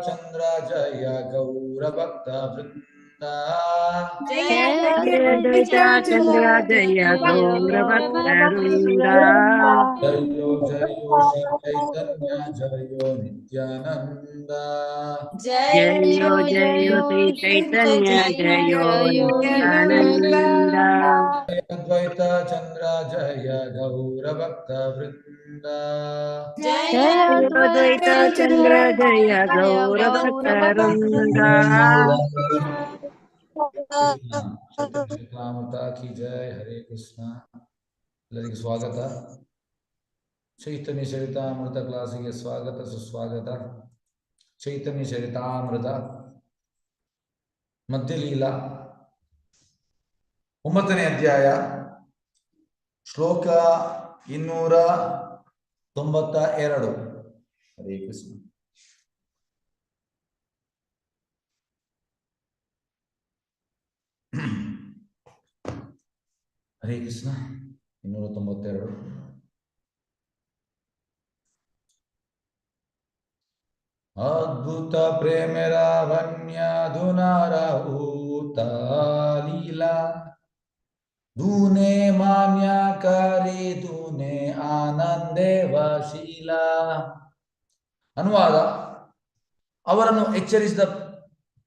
चंद्र जय गौरभक्त वृंद जय द्वैता चंद्र जय गौरभक्तवृंद। जयो जयो श्री चैतन्य जयो नित्यानंद जयो जयो श्री चैतन्य जयो नित्यानंद। अद्वैत चंद्र जय गौरभक्त वृंद जय द्वैता चंद्र जय गौरभक्तवृंद। कृष्ण सत्यमृत की जय। हरे कृष्ण। ಎಲ್ಲರಿಗೂ ಸ್ವಾಗತ. ಚೈತನ್ಯ ಚರಿತಾಮೃತ ಕ್ಲಾಸಿಗೆ ಸ್ವಾಗತ ಸುಸ್ವಾಗತ. ಚೈತನ್ಯ ಚರಿತಾಮೃತ ಮಧ್ಯಲೀಲಾ 9ನೇ ಅಧ್ಯಾಯ ಶ್ಲೋಕ 292. ಹರೇ ಕೃಷ್ಣ. ಹರೇ ಕೃಷ್ಣ. 292. अद्भुत प्रेम लावण्य धुनारहूत लीला धूने मान्यकारी धूने आनंदे वशीला. ಅನುವಾದ: ಅವರನ್ನು ಎಚ್ಚರಿಸಿದ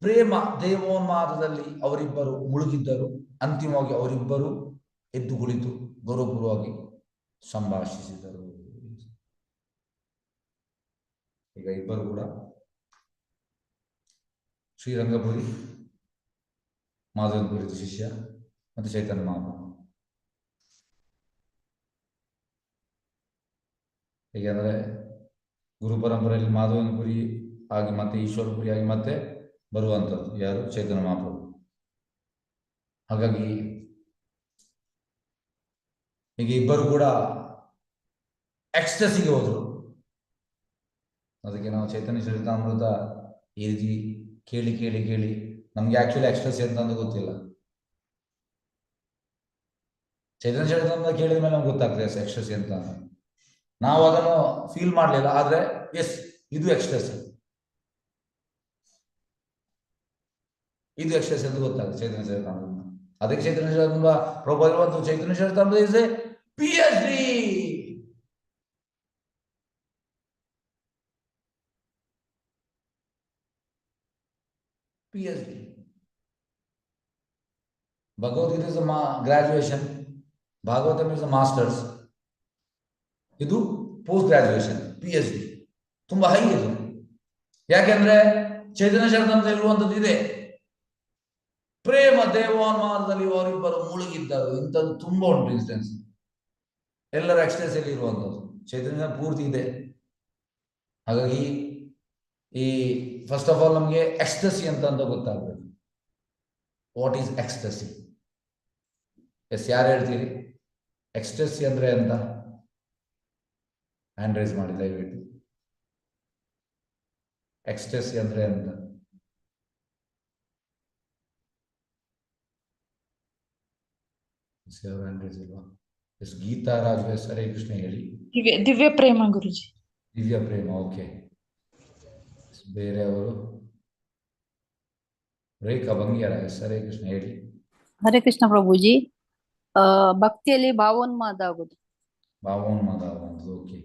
ಪ್ರೇಮ ದೇವೋನ್ಮಾದದಲ್ಲಿ ಅವರಿಬ್ಬರು ಮುಳುಗಿದ್ದರು. ಅಂತಿಮವಾಗಿ ಅವರಿಬ್ಬರು ಎದ್ದು ಕುಳಿತು ಗೌರವಪೂರ್ವವಾಗಿ ಸಂಭಾಷಿಸಿದರು. ಈಗ ಇಬ್ಬರು ಕೂಡ ಶ್ರೀರಂಗಪುರಿ ಮಾಧವಪುರಿ ಶಿಷ್ಯ ಮತ್ತು ಚೈತನ್ಯ ಮಹಾಪ್ರಭು. ಹೇಗೆಂದರೆ ಗುರು ಪರಂಪರೆಯಲ್ಲಿ ಮಾಧವಪುರಿ ಆಗಿ ಮತ್ತೆ ಈಶ್ವರಪುರಿ ಆಗಿ ಮತ್ತೆ ಬರುವಂಥದ್ದು ಯಾರು? ಚೈತನ್ಯ ಮಹಾಪ್ರಭು. ಹಾಗಾಗಿ ಈಗ ಇಬ್ಬರು ಕೂಡ ಎಕ್ಸ್ಟಸಿಗೆ ಹೋದರು. ಅದಕ್ಕೆ ನಾವು ಚೈತನ್ಯ ಚರಿತಾಮೃತ ಈ ರೀತಿ ಕೇಳಿ ಕೇಳಿ ಕೇಳಿ ನಮ್ಗೆ ಆಕ್ಚುಲಿ ಎಕ್ಸ್ಟಸಿ ಅಂತ ಗೊತ್ತಿಲ್ಲ. ಚೈತನ್ಯ ಚರಿತಾಮೃತ ಕೇಳಿದ ಮೇಲೆ ನಮ್ಗೆ ಗೊತ್ತಾಗ್ತದೆ ಎಕ್ಸ್ಟಸಿ ಅಂತ. ನಾವು ಅದನ್ನು ಫೀಲ್ ಮಾಡಲಿಲ್ಲ, ಆದರೆ ಎಸ್, ಇದು ಎಕ್ಸ್ಟಸಿ, ಇದು ಎಕ್ಸ್ಟಸಿ ಅಂತ ಗೊತ್ತಾಗ್ತದೆ ಚೈತನ್ಯ ಚರಿತಾಮೃತ. ಅದಕ್ಕೆ ಚೈತನ್ಯ ಚರಿತಾಮೃತ ಪ್ರಭು ಇರುವಂತ Chaitanya Charitamrita is a PhD. PhD. Bhagavadgita is graduation, Bhagavatam is masters, ಇದು ಪೋಸ್ಟ್ ಗ್ರಾಜುಯೇಷನ್ PhD. ತುಂಬಾ ಹೈ ಇದು. ಯಾಕೆಂದ್ರೆ ಚೈತನ್ಯ ಚರಿತಾಮೃತ ಇರುವಂತದ್ದು ಇದೆ, ಪ್ರೇಮ ದೇವೋನ್ಮಾದದಲ್ಲಿ ಅವರಿಬ್ಬರು ಮುಳುಗಿದ್ದರು. ಇಂಥದ್ದು ತುಂಬಾ ಉಂಟು ಇನ್ಸ್ಟೆನ್ಸ್. ಎಲ್ಲರ ಎಕ್ಸ್ಟೆನ್ಸಲ್ಲಿ ಇರುವಂಥದ್ದು ಚೈತನ್ಯ ಪೂರ್ತಿ ಇದೆ. ಹಾಗಾಗಿ ಈ ಫಸ್ಟ್ ಆಫ್ ಆಲ್ ನಮಗೆ ಎಕ್ಸ್ಟಸಿ ಅಂತ ಗೊತ್ತಾಗಬೇಕು. What is ecstasy? ಎಸ್, ಯಾರು ಹೇಳ್ತೀರಿ ಎಕ್ಸ್ಟಸಿ ಅಂದ್ರೆ ಅಂತ? ಹ್ಯಾಂಡ್ ರೈಸ್ ಮಾಡಿ ದಯವಿಟ್ಟು. ಎಕ್ಸ್ಟಸಿ ಅಂದ್ರೆ ಅಂತ ಹ್ಯಾಂಡ್ ರೈಸ್ ಇಲ್ವಾ? ಎಸ್, ಗೀತಾ ರಾಜು ಎಸ್, ಹರೇ ಕೃಷ್ಣ ಹೇಳಿ. ದಿವ್ಯ ಪ್ರೇಮ ಗುರುಜಿ. ದಿವ್ಯ ಪ್ರೇಮ, ಓಕೆ. ಬೇರೆಯವರು ರೇಖಾ ಬಂಗ್ಯಾರ ಎಸ್, ಹರೇ ಕೃಷ್ಣ ಹೇಳಿ. ಹರೇ ಕೃಷ್ಣ ಪ್ರಭುಜಿ. ಭಕ್ತಿಯಲ್ಲಿ ಭಾವೋನ್ಮಾದ ಆಗುದು. ಭಾವೋನ್ಮಾದ ಆಗುವುದು, ಓಕೆ.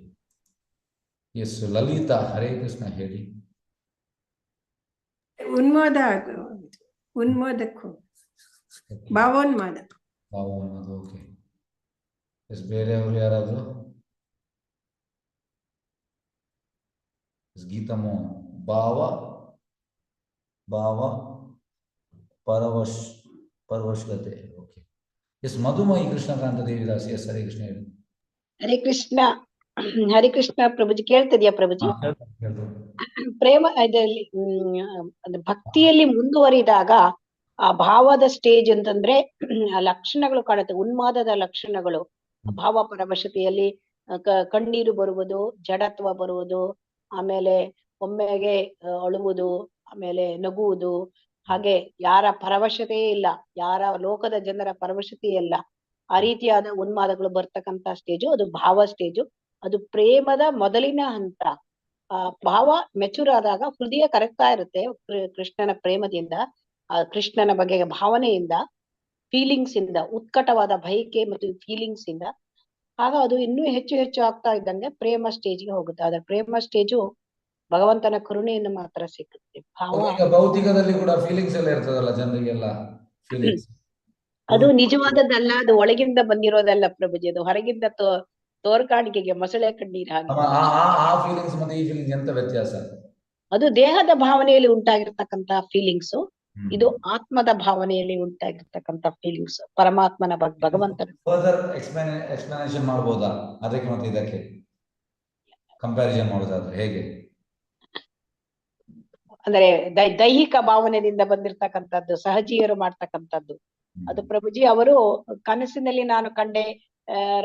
ಎಸ್, ಲಲಿತಾ ಹರೇ ಕೃಷ್ಣ ಹೇಳಿ. ಉನ್ಮಾದ ಉನ್ಮಾದಕ್ಕೂ ಭಾವೋನ್ಮಾದ. ಭಾವೋನ್ಮಾದ, ಓಕೆ. ಎಸ್, ಬೇರೆಯವರು ಯಾರಾದ್ರು? ಗೀತಾ ಮೋಹನ್ ಭಾವ ಪರವಶತೆ, okay. Yes, Madhumayi Krishnakanta Devidas yes, Hare Krishna ಹೇಳಿ. ಹರೇ ಕೃಷ್ಣ ಪ್ರಭುಜಿ. ಕೇಳ್ತದ್ಯಾ ಪ್ರಭುಜಿ? ಪ್ರೇಮ ಇದರಲ್ಲಿ ಭಕ್ತಿಯಲ್ಲಿ ಮುಂದುವರಿದಾಗ ಆ ಭಾವದ ಸ್ಟೇಜ್ ಅಂತಂದ್ರೆ ಆ ಲಕ್ಷಣಗಳು ಕಾಣುತ್ತೆ, ಉನ್ಮಾದದ ಲಕ್ಷಣಗಳು. ಭಾವ ಪರವಶತೆಯಲ್ಲಿ ಕಣ್ಣೀರು ಬರುವುದು, ಜಡತ್ವ ಬರುವುದು, ಆಮೇಲೆ ಒಮ್ಮೆಗೆ ಅಳುವುದು, ಆಮೇಲೆ ನಗುವುದು. ಹಾಗೆ ಯಾರ ಪರವಶತೆಯೇ ಇಲ್ಲ, ಯಾರ ಲೋಕದ ಜನರ ಪರವಶತೆಯೇ ಇಲ್ಲ, ಆ ರೀತಿಯಾದ ಉನ್ಮಾದಗಳು ಬರ್ತಕ್ಕಂತ ಸ್ಟೇಜು ಅದು ಭಾವ ಸ್ಟೇಜು. ಅದು ಪ್ರೇಮದ ಮೊದಲಿನ ಹಂತ. ಆ ಭಾವ ಮೆಚೂರ್ ಆದಾಗ ಹೃದಯ ಕರಗ್ತಾ ಇರುತ್ತೆ ಕೃಷ್ಣನ ಪ್ರೇಮದಿಂದ, ಆ ಕೃಷ್ಣನ ಬಗ್ಗೆ ಭಾವನೆಯಿಂದ, ಫೀಲಿಂಗ್ಸ್ ಇಂದ, ಉತ್ಕಟವಾದ ಬಯಕೆ ಮತ್ತು ಫೀಲಿಂಗ್ಸ್ ಇಂದ. ಆಗ ಅದು ಇನ್ನೂ ಹೆಚ್ಚು ಹೆಚ್ಚು ಆಗ್ತಾ ಇದ್ದಂಗೆ ಪ್ರೇಮ ಸ್ಟೇಜ್ಗೆ ಹೋಗುತ್ತೆ. ಆದ್ರೆ ಪ್ರೇಮ ಸ್ಟೇಜು ಭಗವಂತನ ಕರುಣೆಯನ್ನು ಮಾತ್ರ ಸಿಗುತ್ತೆ. ಭಾವ ಈಗ ಭೌತಿಕದಲ್ಲಿ ಕೂಡ ಫೀಲಿಂಗ್ಸ್ ಎಲ್ಲ ಇರ್ತದಲ್ಲ ಜನರಿಗೆಲ್ಲ ಫೀಲಿಂಗ್ಸ್. ಅದು ನಿಜವಾದದ್ದಲ್ಲ, ಅದು ಒಳಗಿಂದ ಬಂದಿರೋದಲ್ಲ ಪ್ರಭುಜಿ, ಅದು ಹೊರಗಿಂದ ತೋರ್ಕಾಣಿಕೆಗೆ ಮೊಸಳೆ ಕಣ್ಣೀರ್ ಹಾಗೆ. ಆ ಫೀಲಿಂಗ್ಸ್ ಮತ್ತೆ ಈ ಫೀಲಿಂಗ್ಸ್ ಎಂತ ವ್ಯತ್ಯಾಸ? ಅದು ದೇಹದ ಭಾವನೆಯಲ್ಲಿ ಉಂಟಾಗಿರ್ತಕ್ಕಂತ ಫೀಲಿಂಗ್ಸ್, ಇದು ಆತ್ಮದ ಭಾವನೆಯಲ್ಲಿ ಉಂಟಾಗಿರ್ತಕ್ಕಂತ ಫೀಲಿಂಗ್ಸ್, ಪರಮಾತ್ಮನ ಭಗವಂತನ. ಫರ್ದರ್ ಎಕ್ಸ್ಪ್ಲನೇಷನ್ ಮಾಡ್ಬೋದಾ ಅದಕ್ಕೆ ಮತ್ತೆ ಇದಕ್ಕೆ ಕಂಪ್ಯಾರಿಸನ್ ಮಾಡೋದಾದ್ರೆ ಹೇಗೆ? ಅಂದ್ರೆ ದೈಹಿಕ ಭಾವನೆಯಿಂದ ಬಂದಿರತಕ್ಕಂಥದ್ದು, ಸಹಜೀಯರು ಮಾಡ್ತಕ್ಕಂಥದ್ದು. ಅದು ಪ್ರಭುಜಿ ಅವರು ಕನಸಿನಲ್ಲಿ ನಾನು ಕಂಡೆ,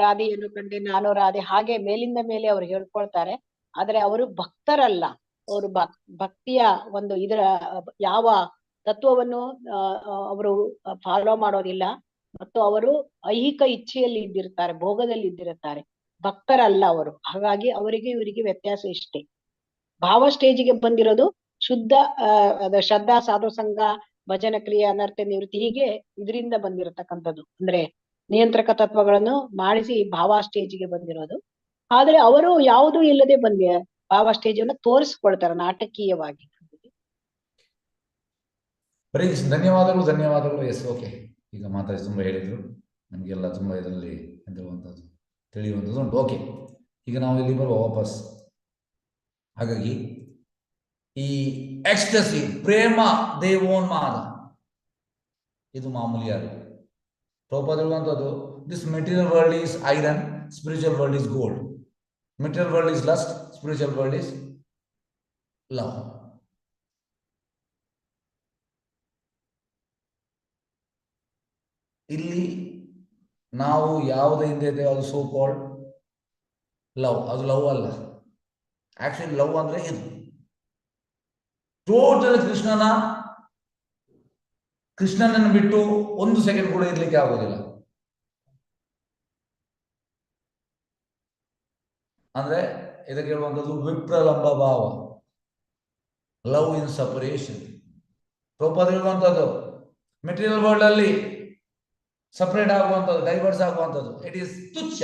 ರಾಧೆಯನ್ನು ಕಂಡೆ, ನಾನು ರಾಧೆ, ಹಾಗೆ ಮೇಲಿಂದ ಮೇಲೆ ಅವ್ರು ಹೇಳ್ಕೊಳ್ತಾರೆ. ಆದ್ರೆ ಅವರು ಭಕ್ತರಲ್ಲ, ಅವರು ಭಕ್ತಿಯ ಒಂದು ಇದರ ಯಾವ ತತ್ವವನ್ನು ಅವರು ಫಾಲೋ ಮಾಡೋದಿಲ್ಲ, ಮತ್ತು ಅವರು ಐಹಿಕ ಇಚ್ಛೆಯಲ್ಲಿ ಇದ್ದಿರ್ತಾರೆ, ಭೋಗದಲ್ಲಿ ಇದ್ದಿರುತ್ತಾರೆ, ಭಕ್ತರಲ್ಲ ಅವರು. ಹಾಗಾಗಿ ಅವರಿಗೆ ಇವರಿಗೆ ವ್ಯತ್ಯಾಸ ಇಷ್ಟೇ. ಭಾವ ಸ್ಟೇಜಿಗೆ ಬಂದಿರೋದು ಶುದ್ಧ ಶ್ರದ್ಧಾ, ಸಾಧು ಸಂಘ, ಭಜನ ಕ್ರಿಯೆ, ಅನರ್ಥ ನಿವೃತ್ತಿ, ಹೀಗೆ ಇದರಿಂದ ಬಂದಿರತಕ್ಕಂಥದ್ದು. ಅಂದ್ರೆ ನಿಯಂತ್ರಕ ತತ್ವಗಳನ್ನು ಮಾಡಿಸಿ ಭಾವ ಸ್ಟೇಜಿಗೆ ಬಂದಿರೋದು. ಆದ್ರೆ ಅವರು ಯಾವುದೂ ಇಲ್ಲದೆ ಭಾವ ಸ್ಟೇಜ್ ಅನ್ನು ತೋರಿಸ್ಕೊಳ್ತಾರೆ ನಾಟಕೀಯವಾಗಿ. ಧನ್ಯವಾದಗಳು. Yes, okay. ಈಗ ಮಾತಾಡಿ ತುಂಬಾ ಹೇಳಿದ್ರು, ನಮಗೆಲ್ಲ ತುಂಬಾ ಇದರಲ್ಲಿ ಎಂತವಂಥದ್ದು ತಿಳಿಯುವಂಥದ್ದು ಉಂಟು. ಓಕೆ, ಈಗ ನಾವು ಇಲ್ಲಿ ಬರುವ ವಾಪಸ್. ಹಾಗಾಗಿ ಈ ಎಕ್ಸ್ಟಸಿ, ಪ್ರೇಮ ದೇವೋನ್ಮಾದ, ಇದು ಮಾಮೂಲಿ ಯಾರು ಪ್ರಭುಪಾದ ಹೇಳುವಂಥದ್ದು. This material world is iron, spiritual world is gold. Material world is lust, spiritual world is love. ಇಲ್ಲಿ ನಾವು ಯಾವುದೇ ಹಿಂದೆ ಇದ್ದೇವೆ ಅದು ಸೋ ಕಾಲ್ಡ್ ಲವ್. ಅದು ಲವ್ ಅಲ್ಲ. ಆಕ್ಚುಲಿ ಲವ್ ಅಂದ್ರೆ ಇದು ಟೋಟಲ್ ಕೃಷ್ಣನನ್ನು ಬಿಟ್ಟು ಒಂದು ಸೆಕೆಂಡ್ ಕೂಡ ಇರ್ಲಿಕ್ಕೆ ಆಗುದಿಲ್ಲ. ಅಂದ್ರೆ ಇದಕ್ಕೆ ಹೇಳುವಂಥದ್ದು ವಿಪ್ರಲಂಬ ಭಾವ, ಲವ್ ಇನ್ ಸಪರೇಷನ್. ಪ್ರಭುಪಾದ ಹೇಳುವಂಥದ್ದು ಮೆಟೀರಿಯಲ್ ವರ್ಲ್ಡ್ ಅಲ್ಲಿ ಸಪರೇಟ್ ಆಗುವಂಥದ್ದು, ಡೈವರ್ಸ್ ಆಗುವಂಥದ್ದು, ಇಟ್ ಈಸ್ ತುಚ್ಛ.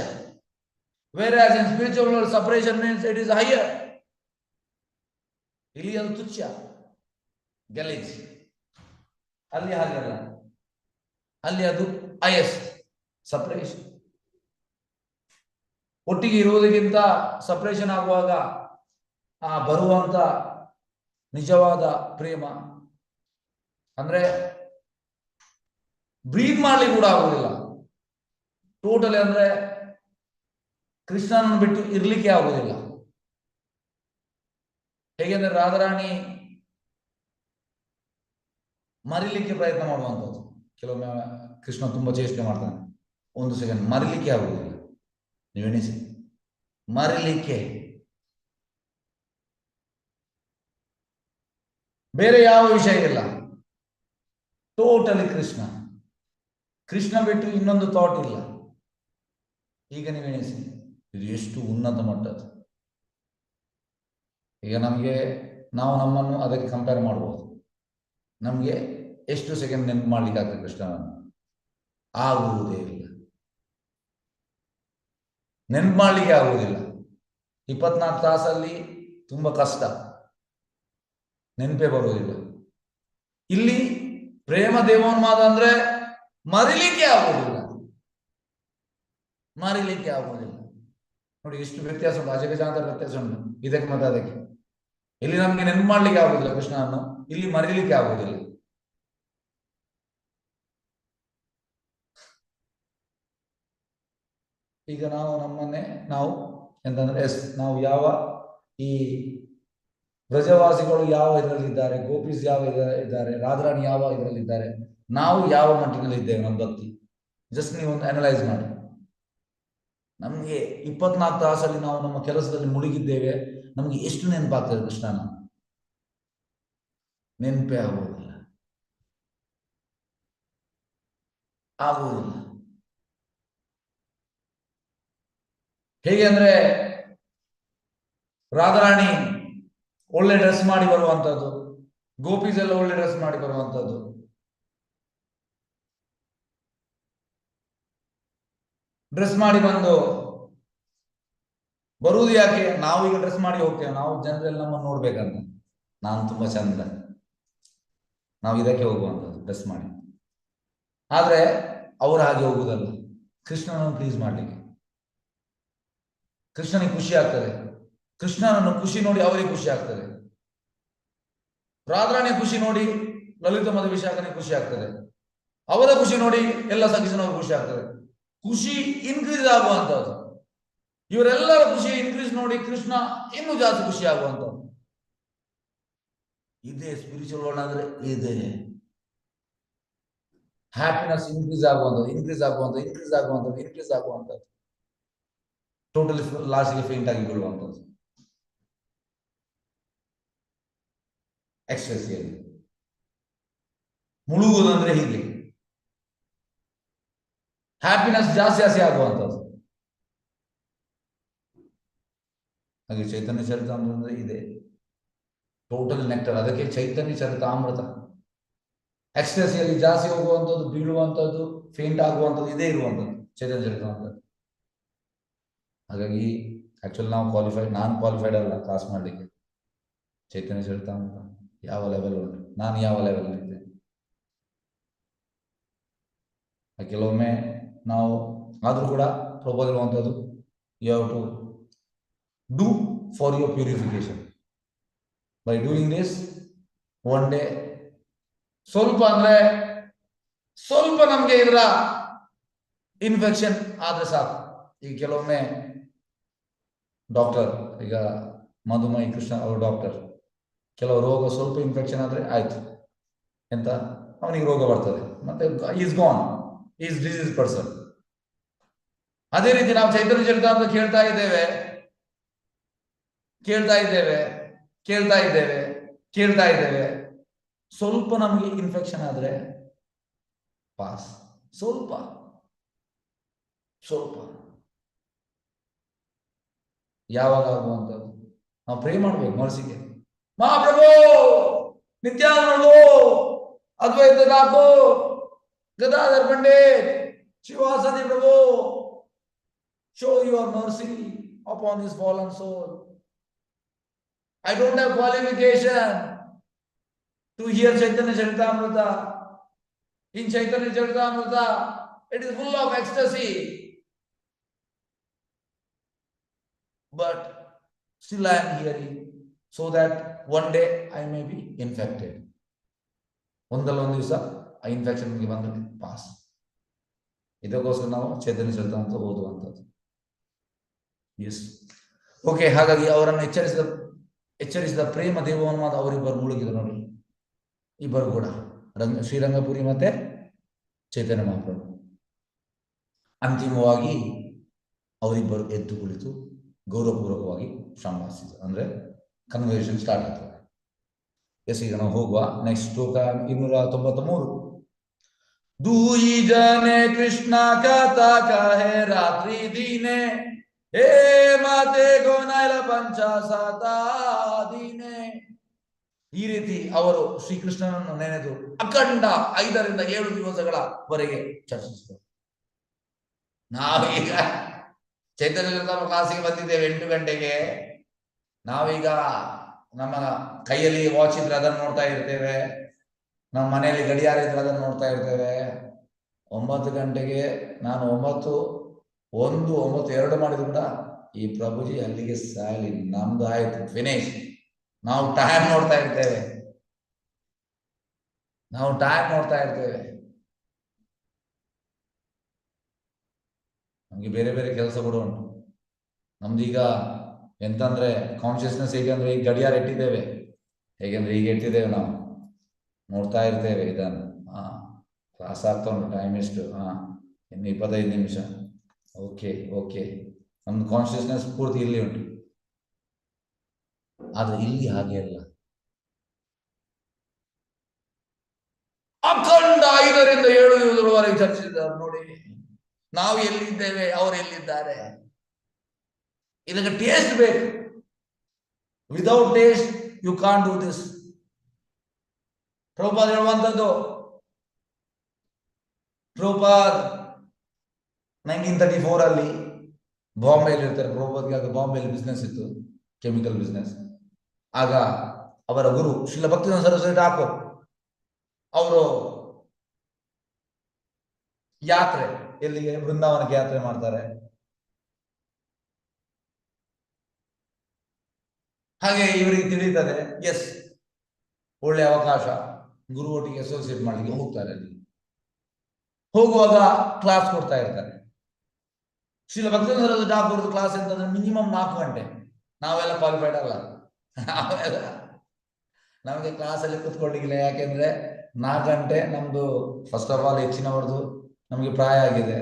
whereas in spiritual world separation means it is higher. ಇಲ್ಲಿ ಅದು ತುಚ್ಛ, ಗಲೀಜ್. ಅಲ್ಲಿ ಹಾಗಲ್ಲ, ಅಲ್ಲಿ ಅದು ಹೈಯೆಸ್ಟ್ ಸಪರೇಷನ್. ಒಟ್ಟಿಗೆ ಇರುವುದಕ್ಕಿಂತ ಸಪರೇಷನ್ ಆಗುವಾಗ ಬರುವಂತ ನಿಜವಾದ ಪ್ರೇಮ ಅಂದ್ರೆ ಬ್ರೀತ್ ಮಾಡ್ಲಿಕ್ಕೆ ಕೂಡ ಆಗುದಿಲ್ಲ ಟೋಟಲಿ. ಅಂದ್ರೆ ಕೃಷ್ಣನನ್ನು ಬಿಟ್ಟು ಇರ್ಲಿಕ್ಕೆ ಆಗುದಿಲ್ಲ. ಹೇಗೆಂದ್ರೆ ರಾಧಾರಾಣಿ ಮರಿಲಿಕ್ಕೆ ಪ್ರಯತ್ನ ಮಾಡುವಂಥದ್ದು. ಕೆಲವೊಮ್ಮೆ ಕೃಷ್ಣ ತುಂಬಾ ಚೇಷ್ಟೆ ಮಾಡ್ತಾನೆ, ಒಂದು ಸೆಕೆಂಡ್ ಮರಿಲಿಕ್ಕೆ ಆಗುವುದಿಲ್ಲ. ನೀವೆಣಿಸಿ, ಮರಿಲಿಕ್ಕೆ ಬೇರೆ ಯಾವ ವಿಷಯ ಇಲ್ಲ, ಟೋಟಲಿ ಕೃಷ್ಣ ಬಿಟ್ಟು ಇನ್ನೊಂದು ಥಾಟ್ ಇಲ್ಲ. ಈಗ ನೀವೆಣಿಸಿ, ಇದು ಎಷ್ಟು ಉನ್ನತ ಮಟ್ಟದ್ದು. ಈಗ ನಾವು ನಮ್ಮನ್ನು ಅದಕ್ಕೆ ಕಂಪೇರ್ ಮಾಡಬಹುದು. ನಮ್ಗೆ ಎಷ್ಟು ಸೆಕೆಂಡ್ ನೆನಪು ಮಾಡ್ಲಿಕ್ಕೆ ಆಗ್ತದೆ ಕೃಷ್ಣನನ್ನು? ಆಗುವುದೇ ಇಲ್ಲ, ನೆನಪು ಮಾಡ್ಲಿಕ್ಕೆ ಆಗುವುದಿಲ್ಲ. 24 ತಾಸಲ್ಲಿ ತುಂಬಾ ಕಷ್ಟ, ನೆನಪೇ ಬರುವುದಿಲ್ಲ. ಇಲ್ಲಿ ಪ್ರೇಮ ದೇವೋನ್ಮಾದ ಅಂದ್ರೆ ಮರಿಲಿಕ್ಕೆ ಆಗುವುದಿಲ್ಲ. ನೋಡಿ ಎಷ್ಟು ವ್ಯತ್ಯಾಸ ಉಂಟು, ಅಜಗಜಾಂತರ ವ್ಯತ್ಯಾಸ ಉಂಟು ಇದಕ್ಕೆ ಮತ್ತೆ ಅದಕ್ಕೆ. ಇಲ್ಲಿ ನಮ್ಗೆ ನೆನಪು ಮಾಡ್ಲಿಕ್ಕೆ ಆಗುದಿಲ್ಲ ಕೃಷ್ಣನನ್ನು, ಇಲ್ಲಿ ಮರಿಲಿಕ್ಕೆ ಆಗುವುದಿಲ್ಲ. ಈಗ ನಾವು ಎಂತಂದ್ರೆ ನಾವು ಯಾವ ಈ ಬ್ರಜವಾಸಿಗಳು ಯಾವ ಇದರಲ್ಲಿದ್ದಾರೆ, ಗೋಪೀಸ್ ಯಾವ ಇದ್ದಾರೆ, ರಾಧಾರಾಣಿ ಯಾವ ಇದರಲ್ಲಿದ್ದಾರೆ, ನಾವು ಯಾವ ಮಟ್ಟಿನಲ್ಲಿ ಇದ್ದೇವೆ ನಮ್ಮ ಭಕ್ತಿ. ಜಸ್ಟ್ ನೀವು ಒಂದು ಅನಲೈಸ್ ಮಾಡಿ. ನಮ್ಗೆ 24 ತಾಸಲ್ಲಿ ನಾವು ನಮ್ಮ ಕೆಲಸದಲ್ಲಿ ಮುಳುಗಿದ್ದೇವೆ, ನಮ್ಗೆ ಎಷ್ಟು ನೆನಪಾಗ್ತದೆ ಕೃಷ್ಣನ? ನೆನಪೇ ಆಗುವುದಿಲ್ಲ. ಹೇಗೆ ಅಂದ್ರೆ ರಾಧಾರಾಣಿ ಒಳ್ಳೆ ಡ್ರೆಸ್ ಮಾಡಿ ಬರುವಂತದ್ದು, ಗೋಪೀಸ್ ಎಲ್ಲ ಒಳ್ಳೆ ಡ್ರೆಸ್ ಮಾಡಿ ಬರುವಂತದ್ದು. ಡ್ರೆಸ್ ಮಾಡಿ ಬಂದು ಬರುವುದು ಯಾಕೆ? ನಾವು ಈಗ ಡ್ರೆಸ್ ಮಾಡಿ ಹೋಗ್ತೇವೆ, ನಾವು ಜನರೆಲ್ಲ ನಮ್ಮನ್ನು ನೋಡ್ಬೇಕಂತ, ನಾನು ತುಂಬಾ ಚಂದ, ನಾವು ಇದಕ್ಕೆ ಹೋಗುವಂಥದ್ದು ಡ್ರೆಸ್ ಮಾಡಿ. ಆದ್ರೆ ಅವರು ಹಾಗೆ ಹೋಗುವುದಲ್ಲ, ಕೃಷ್ಣನನ್ನು ಪ್ಲೀಸ್ ಮಾಡ್ಲಿಕ್ಕೆ. ಕೃಷ್ಣನಿಗೆ ಖುಷಿ ಆಗ್ತದೆ, ಕೃಷ್ಣನನ್ನು ಖುಷಿ ನೋಡಿ ಅವರಿಗೆ ಖುಷಿ ಆಗ್ತದೆ. ರಾಧಾರಾಣಿಯ ಖುಷಿ ನೋಡಿ ಲಲಿತ ಮಧು ವಿಶಾಖನಿಗೆ ಖುಷಿ ಆಗ್ತದೆ, ಅವರ ಖುಷಿ ನೋಡಿ ಎಲ್ಲ ಸಂಗೀತನವ್ರಿಗೆ ಖುಷಿ ಆಗ್ತದೆ. ಖುಷಿ ಇನ್ಕ್ರೀಸ್ ಆಗುವಂತದ್ದು. ಇವರೆಲ್ಲರ ಖುಷಿ ಇನ್ಕ್ರೀಸ್ ನೋಡಿ ಕೃಷ್ಣ ಇನ್ನೂ ಜಾಸ್ತಿ ಖುಷಿ ಆಗುವಂತದ್ದು. ಇದೇ ಸ್ಪಿರಿಚುವಲ್ ವರ್ಲ್ಡ್ ಅಂದ್ರೆ ಇದೆ. ಹ್ಯಾಪಿನೆಸ್ ಇನ್ಕ್ರೀಸ್ ಆಗುವಂಥದ್ದು ಟೋಟಲಿ ಲಾಸ್ಟ್ಗೆ ಫೇಂಟ್ ಆಗಿ ಬೀಳುವಂಥದ್ದು. ಎಕ್ಸ್‌ಪ್ರೆಸ್ಸಿಯಲ್ಲಿ ಮುಳುಗುವುದಂದ್ರೆ ಹೀಗೆ, ಹ್ಯಾಪಿನೆಸ್ ಜಾಸ್ತಿ ಆಗುವಂಥದ್ದು. ಹಾಗೆ ಚೈತನ್ಯ ಚರಿತಾಮೃತ ಅಂದ್ರೆ ಇದೆ, ಟೋಟಲ್ ನೆಕ್ಟರ್. ಅದಕ್ಕೆ ಚೈತನ್ಯ ಚರಿತಾಮೃತ. ಎಕ್ಸ್‌ಪ್ರೆಸ್ಸಿಯಲ್ಲಿ ಜಾಸ್ತಿ ಹೋಗುವಂಥದ್ದು, ಬೀಳುವಂಥದ್ದು, ಫೇಂಟ್ ಆಗುವಂಥದ್ದು ಇದೇ ಇರುವಂಥದ್ದು ಚೈತನ್ಯ ಚರಿತಾಮೃತ. ಹಾಗಾಗಿ ಆಕ್ಚುಲಿ ನಾನು ಕ್ವಾಲಿಫೈಡ್ ಅಲ್ಲ ಕ್ಲಾಸ್ ಮಾಡಲಿಕ್ಕೆ. ಚೈತನ್ಯ ಚರಿತಾಮೃತ ಯಾವ ಲೆವೆಲ್ ಉಂಟು, ನಾನು ಯಾವ ಲೆವೆಲ್ ಇದ್ದೇನೆ. ಕೆಲವೊಮ್ಮೆ ನಾವು ಆದ್ರೂ ಕೂಡ ಪ್ರಪೋಸ್ ಇರುವಂಥದ್ದು, you have to do for your purification. By doing this one day ಸ್ವಲ್ಪ ನಮ್ಗೆ ಇದರ ಇನ್ಫೆಕ್ಷನ್ ಆದ್ರೆ ಸಾಕು. ಈಗ ಕೆಲವೊಮ್ಮೆ ಡಾಕ್ಟರ್, ಈಗ ಮಧುಮೈ ಕೃಷ್ಣ ಅವರು ಡಾಕ್ಟರ್, ಕೆಲವು ರೋಗ ಸ್ವಲ್ಪ ಇನ್ಫೆಕ್ಷನ್ ಆದ್ರೆ ಆಯ್ತು, ಎಂತ ಅವನಿಗೆ ರೋಗ ಬರ್ತದೆ, ಮತ್ತೆ is gone, is disease person. ಅದೇ ರೀತಿ ನಾವು ಚೈತನ್ಯ ಚರಿತಾಮೃತ ಕೇಳ್ತಾ ಇದ್ದೇವೆ. ಸ್ವಲ್ಪ ನಮಗೆ ಇನ್ಫೆಕ್ಷನ್ ಆದ್ರೆ ಪಾಸ್, ಸ್ವಲ್ಪ ಯಾವಾಗ ಆಗುವಂಥದ್ದು ನಾವು ಪ್ರೇ ಮಾಡ್ಬೇಕು ಮನಸ್ಸಿಗೆ. ಮಹಾಪ್ರಭು, ನಿತ್ಯಾನಂದ, ಅದ್ವೈತ ಠಾಕೂರ್, ಗದಾಧರ್ ಪಂಡಿತ್, ಶಿವಾಸದಿ ಪ್ರಭು, show your mercy upon this fallen soul. I don't have qualification to hear Chaitanya Charitamrita. In Chaitanya Charitamrita, it is full of ecstasy. But still I am hearing, so that one day I may be infected. ಒಂದಲ್ಲ ಒಂದು ದಿವಸ ಆ infection ಬಂದರೆ pass. ಇದಕ್ಕೋಸ್ಕರ ನಾವು ಚೈತನ್ಯ Charitamrita ಓದುವಂಥದ್ದು. S, okay. ಹಾಗಾಗಿ ಅವರನ್ನು ಎಚ್ಚರಿಸಿದ ಪ್ರೇಮ ದೇವೋನ್ಮಾದ ಅವರಿಬ್ಬರು ಮುಳುಗಿದ್ರು ನೋಡಿ, ಇಬ್ಬರು ಕೂಡ ಶ್ರೀರಂಗಪುರಿ ಮತ್ತೆ ಚೈತನ್ಯ ಮಹಾಪ್ರಭು. ಅಂತಿಮವಾಗಿ ಅವರಿಬ್ಬರು ಎದ್ದು ಕುಳಿತು ಗೌರವಪೂರ್ವಕವಾಗಿ ಸಂಭಾಷಿಸಿದರು, ಅಂದ್ರೆ ಕನ್ವರ್ಸೇಷನ್ ಸ್ಟಾರ್ಟ್ ಆಗ್ತದೆ. ಎಸ್, ಈಗ ನಾವು ಹೋಗುವ ನೆಕ್ಸ್ಟ್ ಶ್ಲೋಕ 293. दूई जने कृष्णा कथा कहे रात्रि दीने, हे माते गोनाइल पंचाशತ ದಿನೆ. ಈ ರೀತಿ ಅವರು ಶ್ರೀಕೃಷ್ಣನನ್ನು ನೆನೆದು ಅಖಂಡ 5 ರಿಂದ 7 ದಿವಸಗಳವರೆಗೆ ಚರ್ಚಿಸಿದರು. ನಾವೀಗ ಚೈತನ್ಯ ಚರಿತಾಮೃತ ಕ್ಲಾಸಿಗೆ ಬಂದಿದ್ದೇವೆ 8 ಗಂಟೆಗೆ. ನಾವೀಗ ನಮ್ಮ ಕೈಯಲ್ಲಿ ವಾಚ್ ಇದ್ರೆ ಅದನ್ನು ನೋಡ್ತಾ ಇರ್ತೇವೆ, ನಮ್ಮ ಮನೆಯಲ್ಲಿ ಗಡಿಯಾರ ಇದ್ರೆ ಅದನ್ನು ನೋಡ್ತಾ ಇರ್ತೇವೆ. 9 ಗಂಟೆಗೆ ನಾನು 9:01 ಮಾಡಿದ್ರು ಕೂಡ ಈ ಪ್ರಭುಜಿ ಅಲ್ಲಿಗೆ ಸಾಲಿ, ನಮ್ದು ಆಯ್ತು, ಫಿನಿಶ್. ನಾವು ಟೈಮ್ ನೋಡ್ತಾ ಇರ್ತೇವೆ. ನಮ್ಗೆ ಬೇರೆ ಬೇರೆ ಕೆಲಸಗಳು ಉಂಟು. ನಮ್ದೀಗ ಎಂತಂದ್ರೆ ಕಾನ್ಶಿಯಸ್ನೆಸ್ ಹೇಗೆಂದ್ರೆ ಈಗ ಗಡಿಯಾರ ಇಟ್ಟಿದ್ದೇವೆ, ಹೇಗೆಂದ್ರೆ ಈಗ ಇಟ್ಟಿದ್ದೇವೆ, ನಾವು ನೋಡ್ತಾ ಇರ್ತೇವೆ ಇದನ್ನು. ಕ್ಲಾಸ್ ಆಗ್ತಾ ಉಂಟು, ಟೈಮ್ ಎಷ್ಟು? ಇನ್ನು 25 ನಿಮಿಷ. ಓಕೆ. ನಮ್ದು ಕಾನ್ಶಿಯಸ್ನೆಸ್ ಪೂರ್ತಿ ಇಲ್ಲಿ ಉಂಟು. ಆದ್ರೆ ಇಲ್ಲಿ ಹಾಗೆ ಅಲ್ಲ. ಅಖಂಡ 5 ರಿಂದ 7 ದಿವಸಗಳವರೆಗೆ ಚರ್ಚಿಸಿದ್ದಾರೆ ನೋಡಿ. ನಾವು ಎಲ್ಲಿದ್ದೇವೆ, ಅವರು ಎಲ್ಲಿದ್ದಾರೆ. ಇದಕ್ಕೆ ಟೇಸ್ಟ್ ಬೇಕು. Without taste you can't do this. Prabhupada ಹೇಳುವಂಥದ್ದು, ಪ್ರಭುಪಾದ್ 1934 ಅಲ್ಲಿ ಬಾಂಬೆಯಲ್ಲಿ ಇರ್ತಾರೆ. ಪ್ರಭುಪಾದ್ಗೆ ಆಗ ಬಾಂಬೆಯಲ್ಲಿ ಬಿಸ್ನೆಸ್ ಇತ್ತು, ಕೆಮಿಕಲ್ ಬಿಸ್ನೆಸ್. ಆಗ ಅವರ ಗುರು ಶ್ರೀಲ ಭಕ್ತಿವೇದಾಂತ ಸರಸ್ವತಿ ಠಾಕೂರ್ ಅವರು ಯಾತ್ರೆ, ಎಲ್ಲಿಗೆ, ಬೃಂದಾವನಕ್ಕೆ ಯಾತ್ರೆ ಮಾಡ್ತಾರೆ. ಹಾಗೆ ಇವರಿಗೆ ತಿಳಿಯುತ್ತದೆ, ಎಸ್ ಒಳ್ಳೆ ಅವಕಾಶ, ಗುರು ಒಟ್ಟಿಗೆ ಅಸೋಸಿಯೇಟ್ ಮಾಡಲಿಕ್ಕೆ ಹೋಗ್ತಾರೆ. ಅಲ್ಲಿ ಹೋಗುವಾಗ ಕ್ಲಾಸ್ ಕೊಡ್ತಾ ಇರ್ತಾರೆ. ಶ್ರೀಲ ಭಕ್ತಿವೇದಾಂತ ಸರಸ್ವತಿ ಠಾಕೂರ್ ಕ್ಲಾಸ್ ಅಂತಂದ್ರೆ ಮಿನಿಮಮ್ 4 ಗಂಟೆ. ನಾವೆಲ್ಲ ಕ್ವಾಲಿಫೈಡ್ ಅಲ್ಲ, ನಮಗೆ ಕ್ಲಾಸಲ್ಲಿ ಕೂತ್ಕೊಳ್ಳಿಕ್ಕಿಲ್ಲ. ಯಾಕೆಂದ್ರೆ 4 ಗಂಟೆ ನಮ್ದು ಫಸ್ಟ್ ಆಫ್ ಆಲ್ ಹೆಚ್ಚಿನವರದು ನಮಗೆ ಪ್ರಾಯ ಆಗಿದೆ,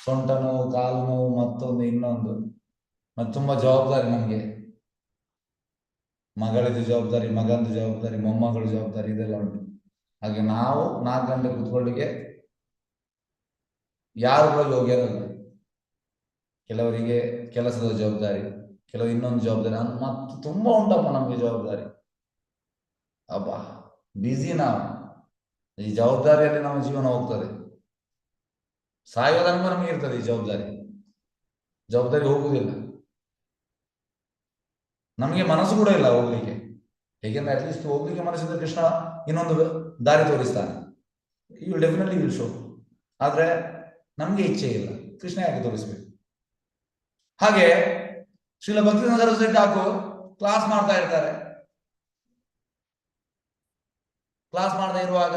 ಸೊಂಟ ನೋವು, ಕಾಲು ನೋವು, ಮತ್ತೊಂದು ಇನ್ನೊಂದು, ಮತ್ತೆ ತುಂಬಾ ಜವಾಬ್ದಾರಿ ನಮಗೆ. ಮಗಳಿದ್ದು ಜವಾಬ್ದಾರಿ, ಮಗಂದು ಜವಾಬ್ದಾರಿ, ಮೊಮ್ಮಗಳ ಜವಾಬ್ದಾರಿ, ಇದೆಲ್ಲ ಉಂಟು. ಹಾಗೆ ನಾವು 4 ಗಂಟೆ ಕೂತ್ಕೊಳ್ಳಿಕ್ಕೆ ಯಾರು ಕೂಡ ಯೋಗ್ಯರಲ್ಲ. ಕೆಲವರಿಗೆ ಕೆಲಸದ ಜವಾಬ್ದಾರಿ, ಕೆಲವು ಇನ್ನೊಂದು ಜವಾಬ್ದಾರಿ, ಮತ್ತು ತುಂಬಾ ಉಂಟಪ್ಪ ನಮಗೆ ಜವಾಬ್ದಾರಿ. ಅಬ್ಬ ಬಿಸಿ ನಾವು. ಈ ಜವಾಬ್ದಾರಿಯಲ್ಲಿ ನಮ್ಮ ಜೀವನ ಹೋಗ್ತದೆ. ಸಾಯೋ ತನಕ ನಮಗೆ ಇರ್ತದೆ ಈ ಜವಾಬ್ದಾರಿ ಹೋಗುವುದಿಲ್ಲ. ನಮಗೆ ಮನಸ್ಸು ಕೂಡ ಇಲ್ಲ ಹೋಗ್ಲಿಕ್ಕೆ. ಹೇಗೆಂದ್ರೆ ಅಟ್ಲೀಸ್ಟ್ ಹೋಗ್ಲಿಕ್ಕೆ ಮನಸ್ಸಿಂದ ಕೃಷ್ಣ ಇನ್ನೊಂದು ದಾರಿ ತೋರಿಸ್ತಾನೆ, you will definitely will show. ಆದ್ರೆ ನಮ್ಗೆ ಇಚ್ಛೆ ಇಲ್ಲ, ಕೃಷ್ಣ ಯಾಕೆ ತೋರಿಸ್ಬೇಕು? ಹಾಗೆ ಶ್ರೀಲ ಭಕ್ತಿವೇದಾಂತ ಸರಸ್ವತಿ ಠಾಕೂರ್ ಕ್ಲಾಸ್ ಮಾಡ್ತಾ ಇರ್ತಾರೆ. ಕ್ಲಾಸ್ ಮಾಡ್ತಾ ಇರುವಾಗ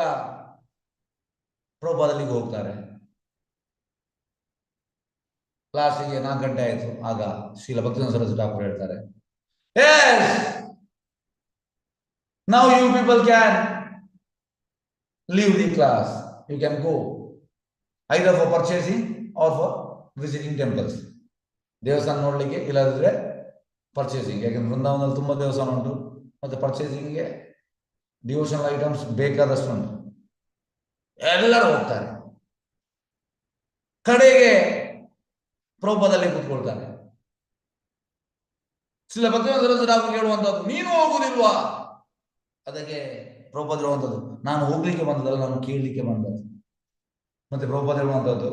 ಪ್ರಭುಪಾದಲ್ಲಿಗೆ ಹೋಗ್ತಾರೆ. ಕ್ಲಾಸಿಗೆ 4 ಗಂಟೆ ಆಯ್ತು. ಆಗ ಶ್ರೀಲ ಭಕ್ತಿವೇದಾಂತ ಸರಸ್ವತಿ ಠಾಕೂರ್ ಹೇಳ್ತಾರೆ, yes, now you people can leave the class, you can go either for purchasing or for visiting temples. ದೇವಸ್ಥಾನ ನೋಡ್ಲಿಕ್ಕೆ, ಇಲ್ಲದಿದ್ರೆ ಪರ್ಚೇಸಿಂಗ್. ಯಾಕಂದ್ರೆ ವೃಂದಾವನದಲ್ಲಿ ತುಂಬಾ ದೇವಸ್ಥಾನ ಉಂಟು, ಮತ್ತೆ ಪರ್ಚೇಸಿಂಗ್ಗೆ ಡಿವೋಷನಲ್ ಐಟಮ್ಸ್ ಬೇಕಾದಷ್ಟು ಉಂಟು. ಎಲ್ಲರೂ ಹೋಗ್ತಾರೆ. ಕಡೆಗೆ ಪ್ರಭುಪಾದಲ್ಲಿ ಕೂತ್ಕೊಳ್ತಾರೆ. ಶ್ರೀಲ ಭಕ್ತಿವೇದಾಂತ ಸರಸ್ವತಿ ಠಾಕೂರ್ ಹೇಳುವಂತದ್ದು, ನೀನು ಹೋಗುದಿಲ್ವಾ? ಅದಕ್ಕೆ ಪ್ರಭುಪಾದ ಹೇಳುವಂಥದ್ದು, ನಾನು ಹೋಗ್ಲಿಕ್ಕೆ ಬಂದದಲ್ಲ, ನಾನು ಕೇಳಲಿಕ್ಕೆ ಬಂದದ್ದು. ಮತ್ತೆ ಪ್ರಭುಪಾದ ಹೇಳುವಂತದ್ದು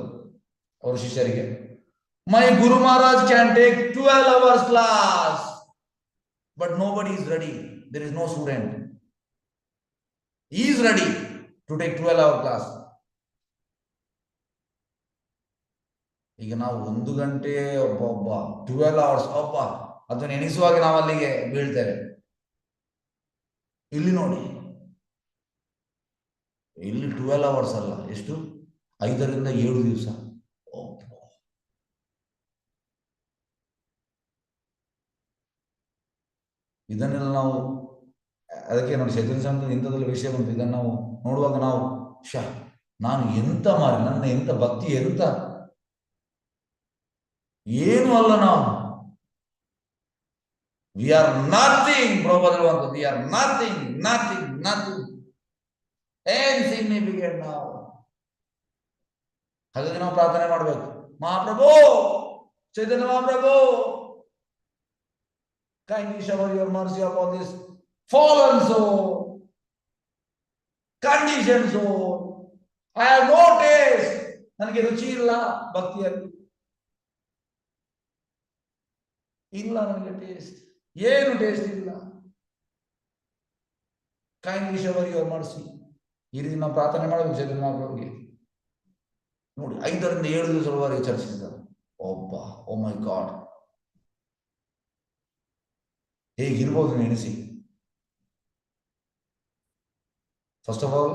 ಅವರ ಶಿಷ್ಯರಿಗೆ, my guru Maharaj can take 12 hours class, but nobody is ready. There is no student. He is ready to take 12-hour class. ಈಗ ನಾವು 1 ಗಂಟೆ ಒಬ್ಬ 12 hours ಒಬ್ಬ ಅದನ್ನು ಎಣಿಸುವಾಗ ನಾವು ಅಲ್ಲಿಗೆ ಬೀಳ್ತೇವೆ. ಇಲ್ಲಿ ನೋಡಿ, ಇಲ್ಲಿ 12 hours ಅಲ್ಲ, ಎಷ್ಟು, 5 ರಿಂದ 7 ದಿವಸ. ಇದನ್ನೆಲ್ಲ ನಾವು, ಅದಕ್ಕೆ ನೋಡಿ ಚೈತನ್ಯ ಸ್ವಾಮಿ ಇಂಥದ್ದೆಲ್ಲ ವಿಷಯ ಬಂತು. ಇದನ್ನು ನಾವು ನೋಡುವಾಗ ನಾವು ನಾನು ಎಂತ ಮಾರಿ, ನನ್ನ ಎಂತ ಭಕ್ತಿ, ಎಂತ ಏನು ಅಲ್ಲ ನಾವು. V are nothing. ಪ್ರಭುಪಾದರು ಅಂತ, we are nothing, nothing, nothing, insignificant ನಾವು. ಹಾಗಾಗಿ ನಾವು ಪ್ರಾರ್ಥನೆ ಮಾಡಬೇಕು, ಮಹಾಪ್ರಭು, ಚೈತನ್ಯ ಮಹಾಪ್ರಭು, kindly shower your mercy upon this fallen soul, conditioned soul. I have no taste. ನನಗೆ ರುಚಿ ಇಲ್ಲ ಭಕ್ತಿಯಲ್ಲಿ, ಇಲ್ಲ ನನಗೆ ಟೇಸ್ಟ್, ಏನು ಟೇಸ್ಟ್ ಇಲ್ಲ. kindly shower your mercy. ಈ ರೀತಿ ನಾವು ಪ್ರಾರ್ಥನೆ ಮಾಡಬೇಕು ಚೈತನ್ಯ ಮಹಾಪ್ರಭುಗೆ. ನೋಡಿ, 5 ರಿಂದ 7 ದಿವಸದವರೆಗೆ ಚರ್ಚಿಸಿದ್ದಾರೆ. ಒಬ್ಬ, ಓ ಮೈ ಗಾಡ್, ಹೇಗಿರ್ಬೋದು ನೆನೆಸಿ. ಫಸ್ಟ್ ಆಫ್ ಆಲ್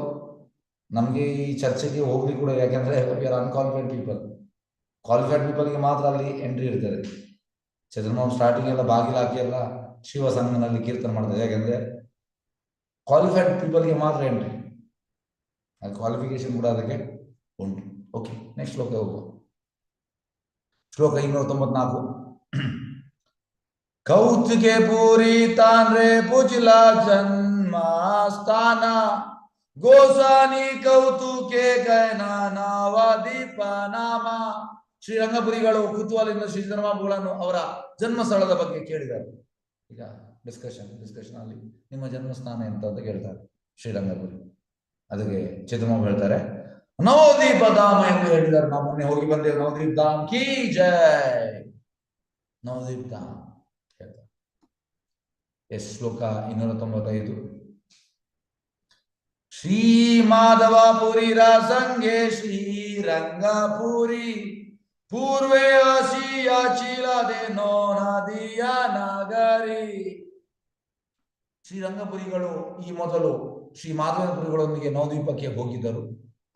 ನಮಗೆ ಈ ಚರ್ಚೆಗೆ ಹೋಗ್ಲಿ ಕೂಡ, ಯಾಕೆಂದ್ರೆ we are unqualified people. Qualified ಪೀಪಲ್ಗೆ ಮಾತ್ರ ಅಲ್ಲಿ ಎಂಟ್ರಿ ಇರ್ತದೆ. ಚೈತನ್ಯ ಸ್ಟಾರ್ಟಿಂಗ್ ಎಲ್ಲ ಬಾಗಿಲು ಹಾಕಿ ಎಲ್ಲ ಶಿವ ಸಂಘನಲ್ಲಿ ಕೀರ್ತನೆ ಮಾಡ್ತಾರೆ. ಯಾಕೆಂದ್ರೆ ಕ್ವಾಲಿಫೈಡ್ ಪೀಪಲ್ಗೆ ಮಾತ್ರ ಎಂಟ್ರಿ, ಅದು ಕ್ವಾಲಿಫಿಕೇಶನ್ ಕೂಡ ಅದಕ್ಕೆ ಉಂಟು. ಓಕೆ, ನೆಕ್ಸ್ಟ್ ಶ್ಲೋಕ ಹೋಗುವ. ಶ್ಲೋಕ 294. ಕೌತುಕೆ ಪೂರಿ ತಾನ್ರೆ ಪೂಜಿಲ ಜನ್ಮ ಸ್ಥಾನ, ಗೋಸಾನಿ ಕೌತುಕೆ ಗಯನ ನಾವ ದೀಪ ನಾಮ. ಶ್ರೀರಂಗಪುರಿಗಳು ಕುತೂಹಲದಿಂದ ಶ್ರೀ ಧರ್ಮಗಳನ್ನು ಅವರ ಜನ್ಮ ಸ್ಥಳದ ಬಗ್ಗೆ ಕೇಳಿದರು. ಈಗ ಡಿಸ್ಕಷನ್ ಅಲ್ಲಿ ನಿಮ್ಮ ಜನ್ಮಸ್ಥಾನ ಎಂತ ಅಂತ ಕೇಳ್ತಾರೆ ಶ್ರೀರಂಗಪುರಿ. ಅದಕ್ಕೆ ಚಿತ್ರಮೋಹನ್ ಹೇಳ್ತಾರೆ ನವದೀಪ ಧಾಮ ಎಂದು ಹೇಳಿದ್ದಾರೆ. ನಾವು ಮೊನ್ನೆ ಹೋಗಿ ಬಂದೇವೆ. ನವದೀಪ್ ಧಾಮ್ ಕಿ ಜೈ. ನವದೀಪ್ ಧಾಮ್ ಹೇಳ್ತಾರೆ. ಶ್ಲೋಕ 295. ಶ್ರೀ ಮಾಧವಪುರಿ ರಾಸಂಗೆ ಶ್ರೀರಂಗಪುರಿ ಪೂರ್ವೇ ಆಸಿಯಾ ಚೀಲದೇನೋ ನದಿಯ ನಗರಿ. ಶ್ರೀರಂಗಪುರಿಗಳು ಈ ಮೊದಲು ಶ್ರೀ ಮಾಧವಪುರಿಗಳೊಂದಿಗೆ ನವದ್ವೀಪಕ್ಕೆ ಹೋಗಿದ್ದರು.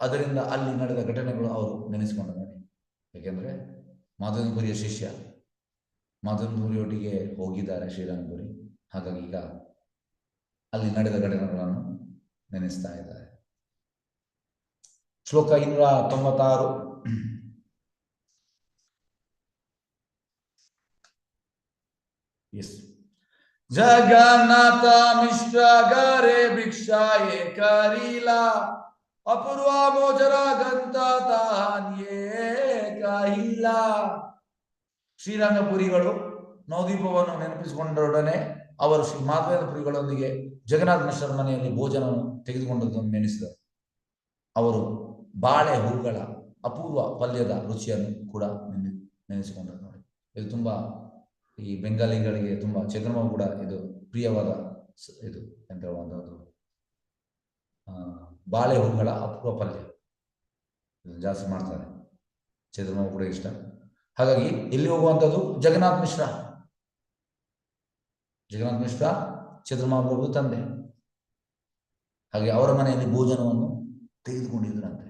ಅದರಿಂದ ಅಲ್ಲಿ ನಡೆದ ಘಟನೆಗಳು ಅವರು ನೆನೆಸಿಕೊಂಡರು. ಯಾಕೆಂದ್ರೆ ಮಾಧವಪುರಿಯ ಶಿಷ್ಯ ಮಾಧವಪುರಿಯೊಟ್ಟಿಗೆ ಹೋಗಿದ್ದಾರೆ ಶ್ರೀರಂಗಪುರಿ. ಹಾಗಾಗಿ ಈಗ ಅಲ್ಲಿ ನಡೆದ ಘಟನೆಗಳನ್ನು ನೆನೆಸ್ತಾ ಇದ್ದಾರೆ. ಶ್ಲೋಕ 296. ಜಗನ್ನಾಥ ಮಿಶ್ರ ಗರೆ ಭಿಕ್ಷಾಯೇ ಕರೀಲಾ ಅಪೂರ್ವ ಮೋಜರ ಗಂತ ತಾನ್ಯೇ ಕಹಿಲ್ಲ. ಶ್ರೀರಂಗಪುರಿಗಳು ನವದ್ವೀಪವನ್ನು ನೆನಪಿಸಿಕೊಂಡೊಡನೆ ಅವರು ಶ್ರೀ ಮಾಧವೇಂದ್ರಪುರಿಗಳೊಂದಿಗೆ ಜಗನ್ನಾಥ ಮಿಶ್ರರ ಮನೆಯಲ್ಲಿ ಭೋಜನವನ್ನು ತೆಗೆದುಕೊಂಡದ್ದನ್ನು ನೆನೆಸಿದರು. ಅವರು ಬಾಳೆ ಹೂಗಳ ಅಪೂರ್ವ ಪಲ್ಯದ ರುಚಿಯನ್ನು ಕೂಡ ನೆನೆಸಿಕೊಂಡರು. ನೋಡಿ, ಇದು ತುಂಬಾ ಈ ಬೆಂಗಾಲಿಗಳಿಗೆ ತುಂಬಾ ಚಂದ್ರಮ ಕೂಡ ಇದು ಪ್ರಿಯವಾದ ಇದು ಅಂತ ಹೇಳುವಂಥದ್ದು. ಬಾಳೆ ಹೂಗಳ ಅಪೂರ್ವ ಪಲ್ಯ ಇದನ್ನು ಜಾಸ್ತಿ ಮಾಡ್ತಾರೆ. ಚಂದ್ರಮ ಕೂಡ ಇಷ್ಟ. ಹಾಗಾಗಿ ಎಲ್ಲಿ ಹೋಗುವಂಥದ್ದು ಜಗನ್ನಾಥ್ ಮಿಶ್ರ ಚಂದ್ರಮಹಾಪ್ರಭು ತಂದೆ. ಹಾಗೆ ಅವರ ಮನೆಯಲ್ಲಿ ಭೋಜನವನ್ನು ತೆಗೆದುಕೊಂಡಿದ್ದರಂತೆ.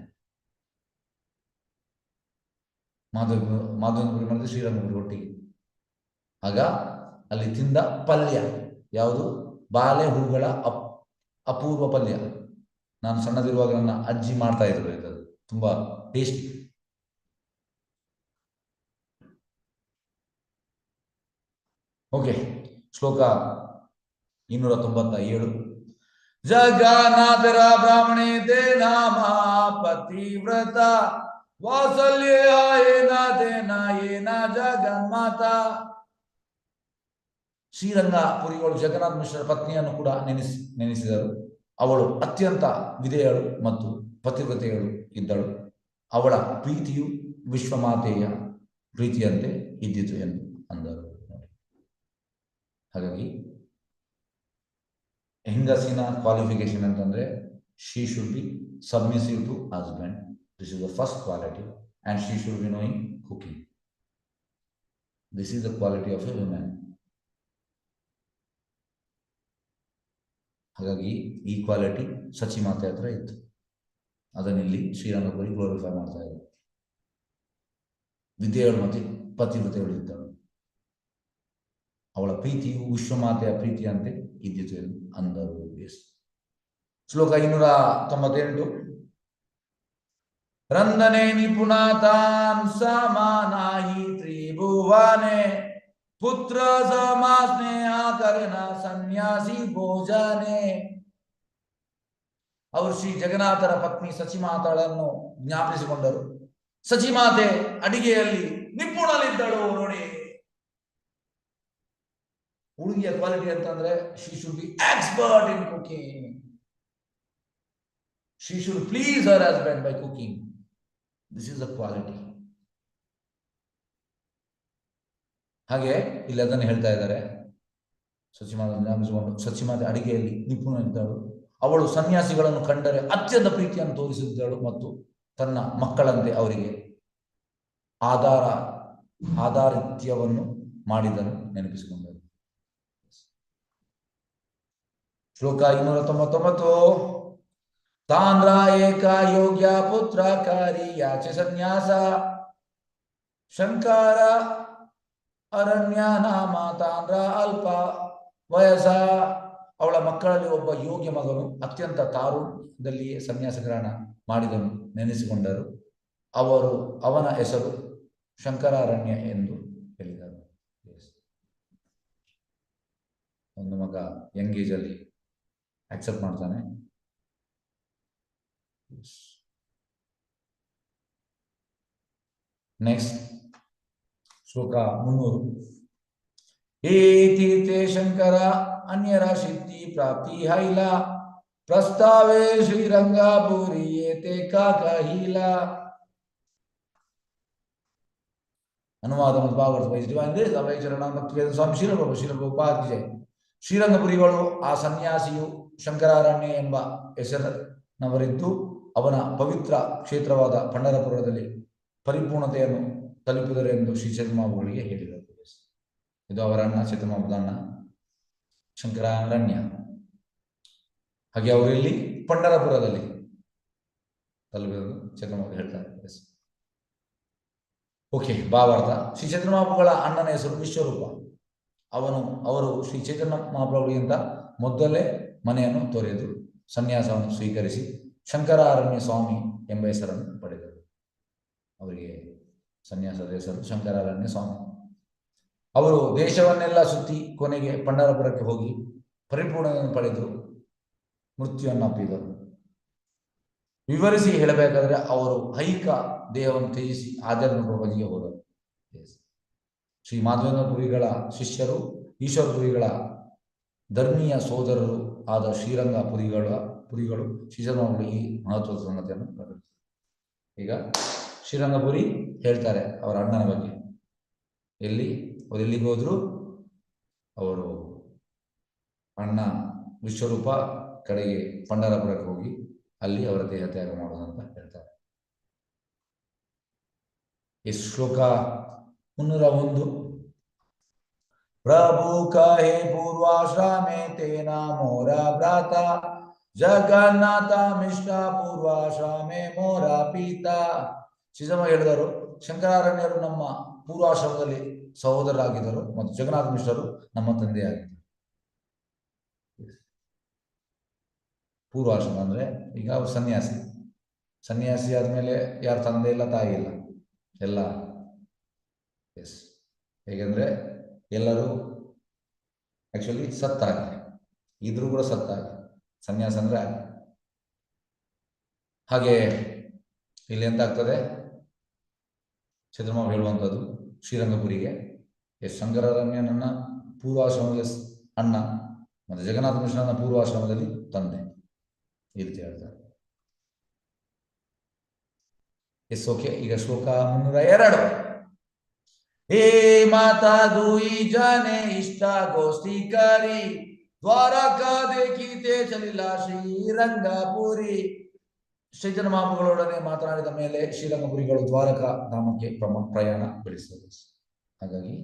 ಮಾಧವೇಂದ್ರಪುರಿ ಮತ್ತು ಶ್ರೀರಂಗಪುರಿ ಒಟ್ಟಿಗೆ. ಆಗ ಅಲ್ಲಿ ತಿಂದ ಪಲ್ಯ ಯಾವುದು? ಬಾಳೆ ಹೂಗಳ ಅಪೂರ್ವ ಪಲ್ಯ. ನಾನು ಸಣ್ಣದಿರುವಾಗ ನನ್ನ ಅಜ್ಜಿ ಮಾಡ್ತಾ ಇದ್ರು. ಇದು ತುಂಬಾ ಟೇಸ್ಟಿ. ಓಕೆ, ಶ್ಲೋಕ 297. ಜಗನ್ನಾಥರ ಬ್ರಾಹ್ಮಣೇ ದೇ ನಾಮ ಪತಿವ್ರತ ವಾತ್ಸಲ್ಯ ಏನ ದೇನ ಏನ ಜಗನ್ಮಾತ. ಶ್ರೀರಂಗಪುರಿಗಳು ಜಗನ್ನಾಥ ಮಿಶ್ರರ ಪತ್ನಿಯನ್ನು ಕೂಡ ನೆನೆಸಿದರು. ಅವಳು ಅತ್ಯಂತ ವಿಧೇಯಳು ಮತ್ತು ಪತಿವ್ರತೆಗಳು ಇದ್ದಳು. ಅವಳ ಪ್ರೀತಿಯು ವಿಶ್ವಮಾತೆಯ ಪ್ರೀತಿಯಂತೆ ಇದ್ದಿತು ಎಂದು ಅಂದರು. ಹಾಗಾಗಿ ಹೆಂಗಸಿನ ಕ್ವಾಲಿಫಿಕೇಶನ್ ಅಂತಂದ್ರೆ she should be submissive to husband. This is the first quality. And she should be knowing cooking. This is the quality of a women. ಹಾಗಾಗಿ ಈ ಕ್ವಾಲಿಟಿ ಸಚಿ ಮಾತೆ ಹತ್ರ ಇತ್ತು. ಅದನ್ನಿಲ್ಲಿ ಶ್ರೀರಂಗಪುರಿ ಗ್ಲೋರಿಫೈ ಮಾಡ್ತಾ ಇದ್ದಾರೆ. ವಿದ್ಯೆಗಳು ಮತ್ತು ಪತಿವ್ರತೆಗಳು ಇದ್ದಳು. ಅವಳ ಪ್ರೀತಿಯು ವಿಶ್ವಮಾತೆಯ ಪ್ರೀತಿಯಂತೆ ಇದ್ದಿತು ಎಂದು ಅಂದರು. ಶ್ಲೋಕ 298. ರಂದನೆ ನಿಪುಣಾತಾನ್ ಸಮಾನಾಹಿ ತ್ರಿಭುವನೆ ಪುತ್ರ ಸಮಾಸ್ನೇಹ ಕರ್ಣ ಸನ್ಯಾಸಿ ಭೋಜನೆ. ಅವರು ಶ್ರೀ ಜಗನ್ನಾಥರ ಪತ್ನಿ ಸಚಿಮಾತಳನ್ನು ಜ್ಞಾಪಿಸಿಕೊಂಡರು. ಸಚಿಮಾತೆ ಅಡಿಗೆಯಲ್ಲಿ ನಿಪುಣಲಿದ್ದಳು. ನೋಡಿ, ಹುಡುಗಿಯ ಕ್ವಾಲಿಟಿ ಅಂತಂದ್ರೆ she should B expert in cooking. She should please her husband by cooking. This is the quality. ಹಾಗೆ ಇಲ್ಲಿ ಅದನ್ನು ಹೇಳ್ತಾ ಇದ್ದಾರೆ. ಸಚಿಮಾತೆ ಅಡಿಗೆಯಲ್ಲಿ ನಿಪುಣ ಇದ್ದಳು. ಅವಳು ಸನ್ಯಾಸಿಗಳನ್ನು ಕಂಡರೆ ಅತ್ಯಂತ ಪ್ರೀತಿಯನ್ನು ತೋರಿಸಿದ್ದಳು ಮತ್ತು ತನ್ನ ಮಕ್ಕಳಂತೆ ಅವರಿಗೆ ಆಧಾರಿತ್ಯವನ್ನು ಮಾಡಿದನು ನೆನಪಿಸಿಕೊಂಡರು. ಶ್ಲೋಕ 299. ತಾಂದ್ರ ಏಕ ಯೋಗ್ಯ ಪುತ್ರ ಕಾರ್ಯಾಚ ಸನ್ಯಾಸ ಶಂಕರ ಅರಣ್ಯ ನಾಮ ತಾಂದ್ರ ಅಲ್ಪ ವಯಸ್ಸ. ಅವಳ ಮಕ್ಕಳಲ್ಲಿ ಒಬ್ಬ ಯೋಗ್ಯ ಮಗನು ಅತ್ಯಂತ ತಾರುಣ್ಯದಲ್ಲಿಯೇ ಸನ್ಯಾಸ ಗ್ರಹಣ ಮಾಡಿದನು ನೆನೆಸಿಕೊಂಡರು. ಅವನ ಹೆಸರು ಶಂಕರಾರಣ್ಯ ಎಂದು ಹೇಳಿದರು. ಒಂದು ಮಗ ಯಂಗ್ ಏಜ್ ಅಲ್ಲಿ ಆಕ್ಸೆಪ್ಟ್ ಮಾಡ್ತಾನೆ. ನೆಕ್ಸ್ಟ್ ಶ್ಲೋಕ 300. हे तीर्थे शंकर अन्यರ ಸಿದ್ಧಿ ಪ್ರಾಪ್ತಿ ಹೈಲ ಪ್ರಸ್ತಾವೆ ಶ್ರೀರಂಗಪುರಿ ಏತೆ ಕಾಕಹಿಲ. ಅನುವಾದ ಮತ್ತು ಭಾಗವತ ಭಕ್ತಿವೇದ ಸ್ವಾಮಿ ಶ್ರೀಲಪ್ರಭುಪಾದ ಕಿ ಜೈ. ಶ್ರೀರಂಗಪುರಿಗಳು ಆ ಸನ್ಯಾಸಿಯು ಶಂಕರಾರಣ್ಯ ಎಂಬ ಹೆಸರಿನವರಿದ್ದು ಅವನ ಪವಿತ್ರ ಕ್ಷೇತ್ರವಾದ ಪಂಢರಪುರದಲ್ಲಿ ಪರಿಪೂರ್ಣತೆಯನ್ನು ತಲುಪಿದರು ಎಂದು ಶ್ರೀ ಚೇತನಮಹಾಪ್ರಭುಗಳಿಗೆ ಹೇಳಿದರು. ಇದು ಅವರ ಅಣ್ಣ ಚೇತನಮಹಾಪ್ರಭುದ ಅಣ್ಣ ಶಂಕರಾರಣ್ಯ. ಹಾಗೆ ಅವರಲ್ಲಿ ಪಂಢರಪುರದಲ್ಲಿ ತಲುಪಿದರು ಚೇತನಮಹಾಪ್ರಭು ಹೇಳ್ತಾರೆ. ಓಕೆ, ಭಾವಾರ್ಥ. ಶ್ರೀ ಚೈತನ್ಯ ಮಹಾಪ್ರಭುಗಳ ಅಣ್ಣನ ಹೆಸರು ವಿಶ್ವರೂಪ. ಅವರು ಶ್ರೀ ಚೈತನ್ಯ ಮಹಾಪ್ರಭುಗಿಂತ ಮೊದಲೇ ಮನೆಯನ್ನು ತೊರೆದು ಸನ್ಯಾಸವನ್ನು ಸ್ವೀಕರಿಸಿ ಶಂಕರಾರಣ್ಯ ಸ್ವಾಮಿ ಎಂಬ ಹೆಸರನ್ನು ಪಡೆದರು. ಅವರಿಗೆ ಸನ್ಯಾಸದ ಹೆಸರು ಶಂಕರಾರಣ್ಯ ಸ್ವಾಮಿ. ಅವರು ದೇಶವನ್ನೆಲ್ಲ ಸುತ್ತಿ ಕೊನೆಗೆ ಪಂಢರಪುರಕ್ಕೆ ಹೋಗಿ ಪರಿಪೂರ್ಣವನ್ನು ಪಡೆದು ಮೃತ್ಯುವನ್ನು ಅಪ್ಪಿದರು. ವಿವರಿಸಿ ಹೇಳಬೇಕಾದ್ರೆ ಅವರು ಐಹಿಕ ದೇಹವನ್ನು ತ್ಯಜಿಸಿ ಆಧ್ಯಾತ್ಮಿಕ ಬಗೆಗೆ ಹೋದರು. ಶ್ರೀ ಮಾಧವೇಂದ್ರ ಪುರಿಗಳ ಶಿಷ್ಯರು ಈಶ್ವರ ಪುರಿಗಳ ಧರ್ಮೀಯ ಸೋದರರು ಆದ ಶ್ರೀರಂಗ ಪುರಿಗಳು ಶ್ರೀಚಂದ್ರಮಹಾಪ್ರಭು ಈ ಮಹತ್ವದ ಸಂಗತಿಯನ್ನು ಪ್ರಕಟಿಸಿದರು. ಈಗ ಶ್ರೀರಂಗಪುರಿ ಹೇಳ್ತಾರೆ ಅವರ ಅಣ್ಣನ ಬಗ್ಗೆ. ಅವರು ಎಲ್ಲಿಗೆ ಹೋದ್ರು, ಅವರು ಅಣ್ಣ ವಿಶ್ವರೂಪ ಕಡೆಗೆ ಪಂಢರಪುರಕ್ಕೆ ಹೋಗಿ ಅಲ್ಲಿ ಅವರ ದೇಹ ತ್ಯಾಗ ಮಾಡೋದಂತ ಹೇಳ್ತಾರೆ. ಈ ಶ್ಲೋಕ 301. ಪ್ರಭು ಕಹೆ ಪೂರ್ವಾಶ್ರಮೆ ತೇನ ಮೋರ ಭ್ರಾತ ಜಗನ್ನಾಥ ಮಿಶ್ರ ಪೂರ್ವಾಶ್ರಮೆ ಮೋರ ಪೀತ. ಶ್ರೀಜಮ ಹೇಳಿದರು, ಶಂಕರಾರಣ್ಯರು ನಮ್ಮ ಪೂರ್ವಾಶ್ರಮದಲ್ಲಿ ಸಹೋದರರಾಗಿದ್ದರು ಮತ್ತು ಜಗನ್ನಾಥ ಮಿಶ್ರರು ನಮ್ಮ ತಂದೆಯಾಗಿದ್ದರು. ಪೂರ್ವಾಶ್ರಮ ಅಂದ್ರೆ ಈಗ ಅವರು ಸನ್ಯಾಸಿ ಆದ್ಮೇಲೆ ಯಾರು ತಂದೆ ಇಲ್ಲ ತಾಯಿ ಇಲ್ಲ, ಎಲ್ಲ ಹೇಗೆಂದ್ರೆ ಎಲ್ಲರೂ ಆಕ್ಚುಲಿ ಸತ್ತಾಗಿ ಇದ್ರು ಕೂಡ ಸತ್ತಾಗಿ ಸನ್ಯಾಸ ಅಂದ್ರೆ ಹಾಗೆ ಇಲ್ಲಿ ಎಂತ ಆಗ್ತದೆ, ಚಂದ್ರಮಾ ಹೇಳುವಂಥದ್ದು ಶ್ರೀರಂಗಪುರಿಗೆ ಶಂಕರಾರಣ್ಯನನ್ನ ಪೂರ್ವಾಶ್ರಮದಲ್ಲಿ ಅಣ್ಣ ಮತ್ತು ಜಗನ್ನಾಥ ಮಿಶ್ರನ ಪೂರ್ವಾಶ್ರಮದಲ್ಲಿ ತಂದೆ, ಈ ರೀತಿ ಹೇಳ್ತಾರೆ. ಓಕೆ, ಈಗ ಶ್ಲೋಕ 302. ಹೇ ಮಾತಾ ದುಯಿ ಜನೆ ಇಷ್ಟ ಗೋಷ್ಠಿ ಕರಿ ದ್ವಾರಕಾ ದೇಖಿತೆ ಚಲಿಲ ಶ್ರೀರಂಗಪುರಿ. ಚೈತನ್ಯ ಮಹಾಪ್ರಭುಗಳೊಡನೆ ಮಾತನಾಡಿದ ಮೇಲೆ ಶ್ರೀರಂಗಪುರಿಗಳು ದ್ವಾರಕಾ ಧಾಮಕ್ಕೆ ಪ್ರಯಾಣ ಬೆಳೆಸಿದರು. ಹಾಗಾಗಿ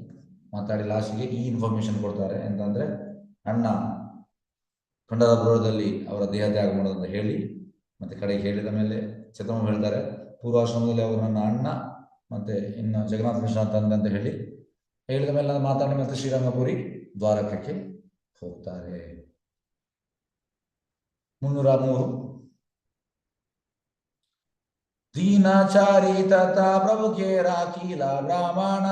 ಮಾತಾಡಿ ಲಾಸ್ಟ್ಗೆ ಈ ಇನ್ಫಾರ್ಮೇಶನ್ ಕೊಡ್ತಾರೆ ಅಂತಂದ್ರೆ, ಅಣ್ಣ ಪಂಢರಪುರದಲ್ಲಿ ಅವರ ದೇಹ ತ್ಯಾಗ ಮಾಡೋದಂತ ಹೇಳಿ ಮತ್ತೆ ಕಡೆಗೆ ಹೇಳಿದ ಮೇಲೆ ಚೇತನ ಹೇಳ್ತಾರೆ, ಪೂರ್ವಾಶ್ರಮದಲ್ಲಿ ಅವರು ನನ್ನ ಅಣ್ಣ ಮತ್ತೆ ಇನ್ನು ಜಗನ್ನಾಥ ಮಿಶ್ರ ತಂದೆ ಅಂತ ಹೇಳಿದ ಮೇಲೆ ಮಾತಾಡಿ ಮತ್ತೆ ಶ್ರೀರಂಗಪುರಿ ದ್ವಾರಕಕ್ಕೆ ಹೋಗ್ತಾರೆ. 303. ದೀನಾಚಾರಿ ತಥಾ ಪ್ರಭು ಕೆ ರಾಖೀಲ ಬ್ರಾಹ್ಮಣ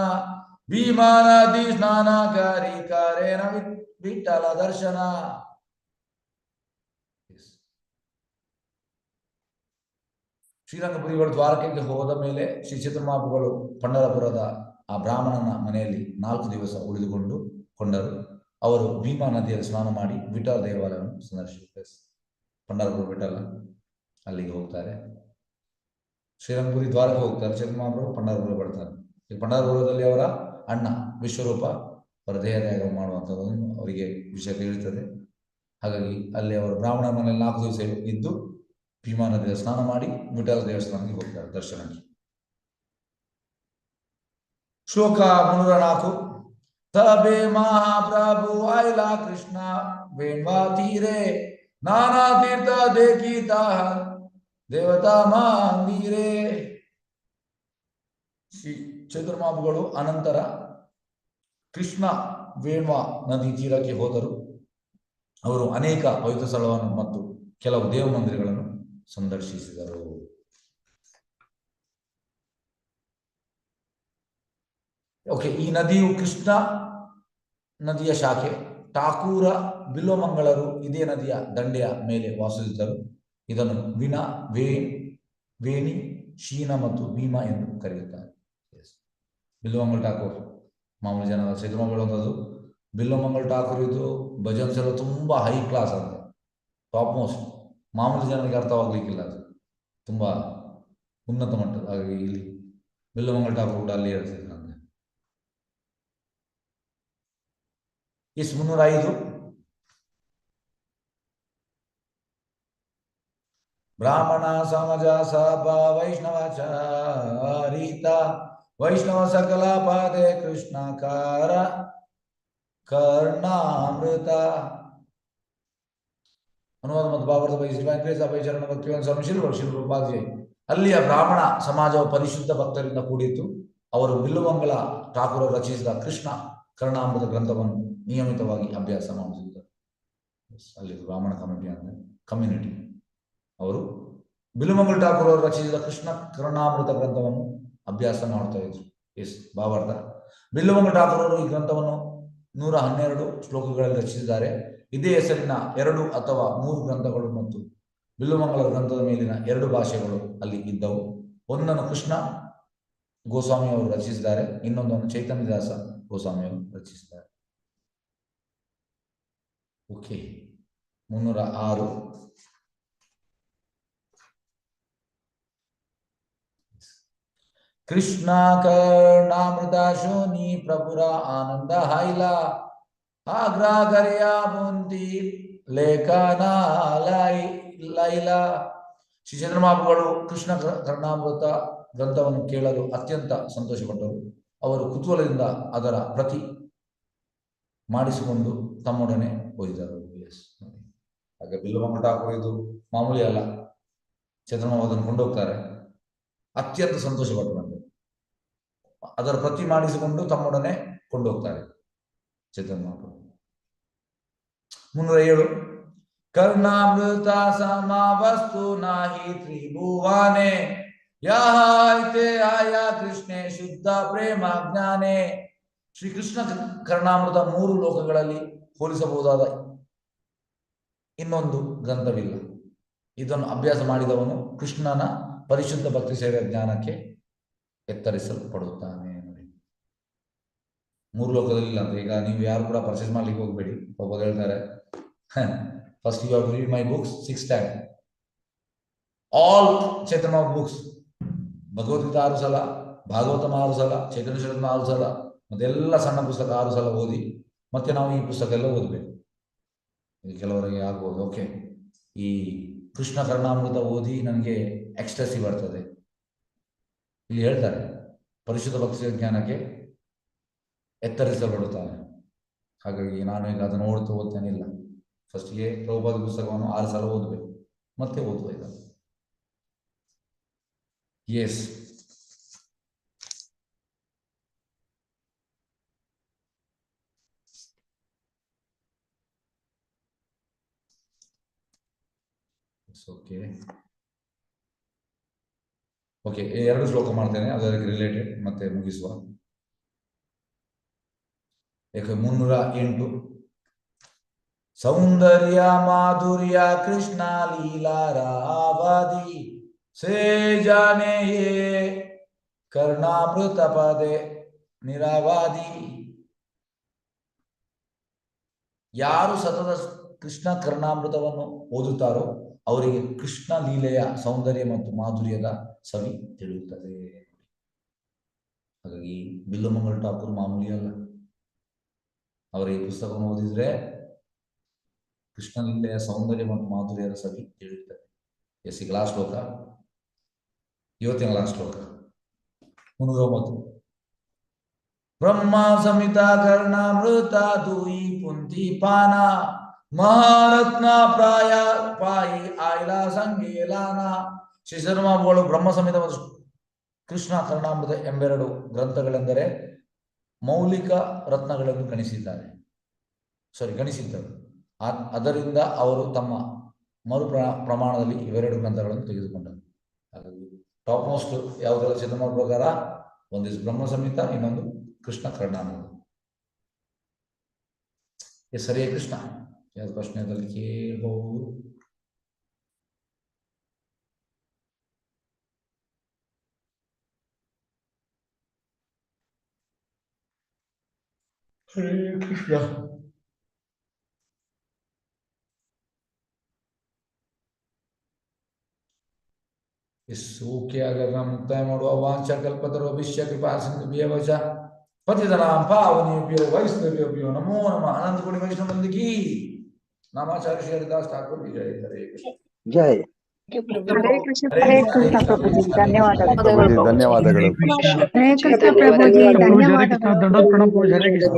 ಭೀಮಾ ನದಿ ಸ್ನಾನಕಾರಿ ಕಾರೇನ ವಿಠಲ ದರ್ಶನ. ಶ್ರೀರಂಗಪುರಿಗಳು ದ್ವಾರಕೆಗೆ ಹೋದ ಮೇಲೆ ಶ್ರೀ ಚೈತನ್ಯ ಮಹಾಪ್ರಭುಗಳು ಪಂಢರಪುರದ ಆ ಬ್ರಾಹ್ಮಣನ ಮನೆಯಲ್ಲಿ 4 ದಿವಸ ಕೊಂಡರು. ಅವರು ಭೀಮಾ ನದಿಯಲ್ಲಿ ಸ್ನಾನ ಮಾಡಿ ವಿಠಲ ದೇವಾಲಯವನ್ನು ಸಂದರ್ಶಿಸುತ್ತಾರೆ. ಪಂಢರಪುರ ವಿಠಲ ಅಲ್ಲಿಗೆ ಹೋಗ್ತಾರೆ. ಶ್ರೀರಂಗಪುರಿ ದ್ವಾರಕ್ಕೆ ಹೋಗ್ತಾರೆ. ಚೈತನ್ಯ ಮಹಾಪ್ರಭು ಪಂಢರಪುರ ಬರ್ತಾರೆ. ಈ ಪಂಢರಪುರದಲ್ಲಿ ಅವರ ಅಣ್ಣ ವಿಶ್ವರೂಪ ಅವರ ದೇಹ ತ್ಯಾಗ ಮಾಡುವಂಥದ್ದನ್ನು ಅವರಿಗೆ ವಿಷಯ ತಿಳಿಯುತ್ತದೆ. ಹಾಗಾಗಿ ಅಲ್ಲಿ ಅವರು ಬ್ರಾಹ್ಮಣ ಮನೆಯಲ್ಲಿ 4 ದಿವಸ ಇದ್ದು ಭೀಮಾ ನದಿಯ ಸ್ನಾನ ಮಾಡಿ ವಿಠಲ ದೇವಸ್ಥಾನಕ್ಕೆ ಹೋಗ್ತಾರೆ ದರ್ಶನಕ್ಕೆ. ಶ್ಲೋಕ 304. ತಬೆ ಮಹಾಪ್ರಭು ಆಯ್ಲ ಕೃಷ್ಣ ವೇಣ್ವಾ ತೀರೆ ನಾನಾ ತೀರ್ಥ ದೇಖಿತ ದೇವತಾ ಮಂದಿರೇ. ಶ್ರೀ ಚೈತನ್ಯ ಮಹಾಪ್ರಭುಗಳು ಅನಂತರ ಕೃಷ್ಣ ವೇಣ್ವಾ ನದಿ ತೀರಕ್ಕೆ ಹೋದರು. ಅವರು ಅನೇಕ ಪವಿತ್ರ ಸ್ಥಳವನ್ನು ಮತ್ತು ಕೆಲವು ದೇವ ಮಂದಿರಗಳನ್ನು ಸಂದರ್ಶಿಸಿದರು. ಓಕೆ, ಈ ನದಿಯು ಕೃಷ್ಣ ನದಿಯ ಶಾಖೆ. ಠಾಕೂರ ಬಿಲ್ವಮಂಗಳರು ಇದೇ ನದಿಯ ದಂಡೆಯ ಮೇಲೆ ವಾಸಿಸಿದ್ದರು. ಇದನ್ನು ವಿನಾ, ವೇಣಿ, ಶೀನ ಮತ್ತು ಭೀಮಾ ಎಂದು ಕರೆಯುತ್ತಾರೆ. ಬಿಲ್ವಮಂಗಲ್ ಠಾಕೂರ್ ಮಾಮೂಲಿ ಜನ ಚೈತನ್ಯ ಹೇಳುವಂಥದ್ದು ಬಿಲ್ಲಮಂಗಲ್ ಠಾಕೂರ್ ಇದು ಭಜನ್ಸ್ ಎಲ್ಲ ತುಂಬ ಹೈ ಕ್ಲಾಸ್ ಅಂತ, ಟಾಪ್ ಮೋಸ್ಟ್. ಮಾಮೂಲಿ ಜನರಿಗೆ ಅರ್ಥವಾಗಲಿಕ್ಕಿಲ್ಲ, ಅದು ತುಂಬ ಉನ್ನತ ಮಟ್ಟದ. ಹಾಗಾಗಿ ಇಲ್ಲಿ ಬಿಲ್ಲಮಂಗಲ್ ಠಾಕೂರ್ ಕೂಡ ಅಲ್ಲಿ ಹೇಳ್ತಿದ್ರು ಅಂತ. ಇಸ್ 305. ಬ್ರಾಹ್ಮಣ ಸಮಾಜ ಸಭಾ ವೈಷ್ಣವಾಚಾರಿತ ವೈಷ್ಣವ ಸಕಲ ಪಾದೆ ಕೃಷ್ಣಕಾರ ಕರ್ಣಾಮೃತ. ಅನುವಾದ ಮತ್ತು ಭಾವಾರ್ಥ ಬೈ ಶ್ರೀ ವೆಂಕಟೇಶ ಚರಣ ಭಕ್ತಿವೇದಾಂತ ಸ್ವಾಮಿ ಶಿಲ್ಪಾಜಿ. ಅಲ್ಲಿಯ ಬ್ರಾಹ್ಮಣ ಸಮಾಜವು ಪರಿಶುದ್ಧ ಭಕ್ತರಿಂದ ಕೂಡಿತ್ತು. ಅವರು ಬಿಲ್ಲುಮಂಗಲ ಠಾಕೂರ್ ರಚಿಸಿದ ಕೃಷ್ಣ ಕರ್ಣಾಮೃತ ಗ್ರಂಥವನ್ನು ನಿಯಮಿತವಾಗಿ ಅಭ್ಯಾಸ ಮಾಡುತ್ತಿದ್ದರು. ಅಲ್ಲಿ ಬ್ರಾಹ್ಮಣ ಕಮ್ಯುನಿಟಿ ಅವರು ಬಿಲ್ಲುಮಂಗಲ ಠಾಕೂರ್ ಅವರು ರಚಿಸಿದ ಕೃಷ್ಣ ಕರ್ಣಾಮೃತ ಗ್ರಂಥವನ್ನು ಅಭ್ಯಾಸ ಮಾಡ್ತಾ ಇದ್ರು. ಎಸ್ ಭಾವಾರ್ಥ. ಬಿಲ್ಲುಮಂಗಲ ಠಾಕೂರ್ ಅವರು ಈ ಗ್ರಂಥವನ್ನು 112 ಶ್ಲೋಕಗಳಲ್ಲಿ ರಚಿಸಿದ್ದಾರೆ. ಇದೇ ಹೆಸರಿನ 2 ಅಥವಾ 3 ಗ್ರಂಥಗಳು ಮತ್ತು ಬಿಲ್ಲುಮಂಗಲ ಗ್ರಂಥದ ಮೇಲಿನ 2 ಭಾಷೆಗಳು ಅಲ್ಲಿ ಇದ್ದವು. ಒಂದನ್ನು ಕೃಷ್ಣ ಗೋಸ್ವಾಮಿ ಅವರು ರಚಿಸಿದ್ದಾರೆ, ಇನ್ನೊಂದನ್ನು ಚೈತನ್ಯದಾಸ ಗೋಸ್ವಾಮಿ ಅವರು ರಚಿಸಿದ್ದಾರೆ. ಓಕೆ, 306. ಕೃಷ್ಣ ಕರ್ಣಾಮೃತ ಶೋನಿ ಪ್ರಭುರ ಆನಂದ ಹೈಲಾ ಆಗ್ರಾಗರ್ಯ ಬುಂದಿ ಲೇಖನ ಲೈಲಾ. ಶ್ರೀ ಚಂದ್ರಮಾಪುಗಳು ಕೃಷ್ಣ ಕರ್ಣಾಮೃತ ಗ್ರಂಥವನ್ನು ಕೇಳಲು ಅತ್ಯಂತ ಸಂತೋಷಪಟ್ಟರು. ಅವರು ಕುತೂಹಲದಿಂದ ಅದರ ಪ್ರತಿ ಮಾಡಿಸಿಕೊಂಡು ತಮ್ಮೊಡನೆ ಒಯ್ದರು. ಹಾಗೆ ಬಿಲ್ಲುಮಂಗಲ ಠಾಕೂರ್ ಇದು ಮಾಮೂಲಿ ಅಲ್ಲ, ಚಂದ್ರಮಾಪು ಅದನ್ನು ಕೊಂಡೋಗ್ತಾರೆ. ಅತ್ಯಂತ ಸಂತೋಷಪಟ್ಟರು, ಅದರ ಪ್ರತಿ ಮಾಡಿಸಿಕೊಂಡು ತಮ್ಮೊಡನೆ ಕೊಂಡೋಗ್ತಾರೆ ಚೇತನ್ಮಾಪು. 307. ಕರ್ಣಾಮೃತ ಸಮವಸ್ತು ನಾಹಿ ತ್ರಿಭುವನೆ ಯಾಹೈತೆ ಆಯಾ ಕೃಷ್ಣೆ ಶುದ್ಧ ಪ್ರೇಮ ಜ್ಞಾನೆ. ಶ್ರೀಕೃಷ್ಣ ಕರ್ಣಾಮೃತ 3 ಲೋಕಗಳಲ್ಲಿ ಹೋಲಿಸಬಹುದಾದ ಇನ್ನೊಂದು ಗ್ರಂಥವಿಲ್ಲ. ಇದನ್ನು ಅಭ್ಯಾಸ ಮಾಡಿದವನು ಕೃಷ್ಣನ ಪರಿಶುದ್ಧ ಭಕ್ತಿ ಸೇವೆಯ ಜ್ಞಾನಕ್ಕೆ ಎತ್ತರಿಸಲ್ಪಡುತ್ತಾನೆ. ನೋಡಿ, 3 ಲೋಕದಲ್ಲಿ ಇಲ್ಲ ಅಂತ. ಈಗ ನೀವು ಯಾರು ಕೂಡ ಪರ್ಚೇಸ್ ಮಾಡ್ಲಿಕ್ಕೆ ಹೋಗ್ಬೇಡಿ. ಒಬ್ಬ ಹೇಳ್ತಾರೆ, first you have to read my books 6 times, all Chaitanya books. Bhagavad Gita 6 ಸಲ, ಭಾಗವತಮ 6 ಸಲ, ಚೈತನ್ಯ ಚರಿತ್ಮ 6 ಸಲ, ಮತ್ತೆಲ್ಲ ಸಣ್ಣ ಪುಸ್ತಕ 6 ಸಲ ಓದಿ ಮತ್ತೆ ನಾವು ಈ ಪುಸ್ತಕ ಎಲ್ಲ ಓದಬೇಕು. ಕೆಲವರಿಗೆ ಆಗ್ಬೋದು, ಓಕೆ ಈ ಕೃಷ್ಣ ಕರ್ಣಾಮೃತ ಓದಿ ನನಗೆ ಎಕ್ಸ್ಟಸಿ ಬರ್ತದೆ. ಇಲ್ಲಿ ಹೇಳ್ತಾರೆ ಪರಿಶುದ್ಧ ಭಕ್ತಿ ಜ್ಞಾನಕ್ಕೆ ಎತ್ತರಿಸಲ್ಪಡುತ್ತಾನೆ. ಹಾಗಾಗಿ ನಾನು ಈಗ ಅದನ್ನು ಓದ್ತೇನಿಲ್ಲ. ಫಸ್ಟ್ಗೆ ಪ್ರಭುಪಾದ ಪುಸ್ತಕವನ್ನು 6 ಸಲ ಓದಬೇಕು, ಮತ್ತೆ ಓದುವ ಇದನ್ನು. ಎಸ್, ಓಕೆ ಓಕೆ 2 ಶ್ಲೋಕ ಮಾಡ್ತೇನೆ, ಅದಕ್ಕೆ ರಿಲೇಟೆಡ್ ಮತ್ತೆ ಮುಗಿಸುವ. 308. ಸೌಂದರ್ಯ ಮಾಧುರ್ಯ ಕೃಷ್ಣ ಲೀಲಾ ರಾವದಿ ಸೇ ಜಾನೆ ಕರ್ಣಾಮೃತ ಪದೇ ನಿರಾವಾದಿ. ಯಾರು ಸತತ ಕೃಷ್ಣ ಕರ್ಣಾಮೃತವನ್ನು ಓದುತ್ತಾರೋ ಅವರಿಗೆ ಕೃಷ್ಣ ಲೀಲೆಯ ಸೌಂದರ್ಯ ಮತ್ತು ಮಾಧುರ್ಯದ ಸವಿ ತಿಳಿಯುತ್ತದೆ. ಹಾಗಾಗಿ ಬಿಲ್ಲುಮಂಗಲ ಠಾಕೂರ್ ಮಾಮೂಲಿ ಅಲ್ಲ. ಅವರ ಈ ಪುಸ್ತಕವನ್ನು ಓದಿದ್ರೆ ಕೃಷ್ಣ ಲೀಲೆಯ ಸೌಂದರ್ಯ ಮತ್ತು ಮಾಧುರ್ಯದ ಸವಿ ತಿಳಿಯುತ್ತದೆ. ಎಸ್, ಈಗ ಲಾಸ್ಟ್ ಶ್ಲೋಕ, ಇವತ್ತಿನ ಲಾಸ್ಟ್ ಶ್ಲೋಕ 309. ಬ್ರಹ್ಮ ಸಂಹಿತ ಕರ್ಣಾಮೃತ ದೂಯಿ ಪುಂತಿ ಪಾನ ಮಹಾರತ್ನ ಪ್ರಾಯ ಪಾಯಿ ಆಯ್ಲ ಸಂಗೇಲಾನ. ಶ್ರೀ ಚಂದ್ರಮಾಪುಗಳು ಬ್ರಹ್ಮ ಸಂಹಿತ ಮತ್ತು ಕೃಷ್ಣ ಕರ್ಣಾಮೃತ ಎಂಬೆರಡು ಗ್ರಂಥಗಳೆಂದರೆ ಮೌಲಿಕ ರತ್ನಗಳೆಂದು ಗಣಿಸಿದ್ದರು. ಅದರಿಂದ ಅವರು ತಮ್ಮ ಮರು ಪ್ರಮಾಣದಲ್ಲಿ ಇವೆರಡು ಗ್ರಂಥಗಳನ್ನು ತೆಗೆದುಕೊಂಡರು. ಹಾಗಾಗಿ ಟಾಪ್ ಮೋಸ್ಟ್ ಯಾವುದೆಲ್ಲ ಚಂದ್ರಮಾಪು ಪ್ರಕಾರ, ಒಂದು ಬ್ರಹ್ಮ ಸಂಹಿತ, ಇನ್ನೊಂದು ಕೃಷ್ಣ ಕರ್ಣಾಮೃತ. ಸರಿಯೇ ಕೃಷ್ಣ? ಯಾವ್ದು ಪ್ರಶ್ನೆದಲ್ಲಿ ಕೇಳಬಹುದು? ಹರೇ ಕೃಷ್ಣ. ಸೂಕ್ಯಾಗ ಮುಕ್ತಾಯ ಮಾಡುವ ವಾಂಚ ಕಲ್ಪತರು ಭವಿಷ್ಯ ಕೃಪಾ ಸಿಂಧು ಪತಿತನಾಂ ಪಾವನೇಭ್ಯೋ ವೈಷ್ಣವೇಭ್ಯೋ ನಮೋ ನಮಃ ಅನಂತ ಕೋಟಿ ವೈಷ್ಣವ ಬಂದಿಗಿ ನಾಮಾಚಾರ್ಯ ಶ್ರೀ ಹರಿದಾಸ್ ಠಾಕೂರ್ की जय हरे कृष्ण ಜೈ ಹರೇ ಕೃಷ್ಣ ಪ್ರಭುಜಿ ಧನ್ಯವಾದಗಳು ಧನ್ಯವಾದಗಳು. ಹರೇ ಕೃಷ್ಣ ಪ್ರಭುಜಿ ಧನ್ಯವಾದಗಳು. ದಂಡೋತ್ ಪ್ರಣಾಮ ಪ್ರಭು, ಹರೇ ಕೃಷ್ಣ.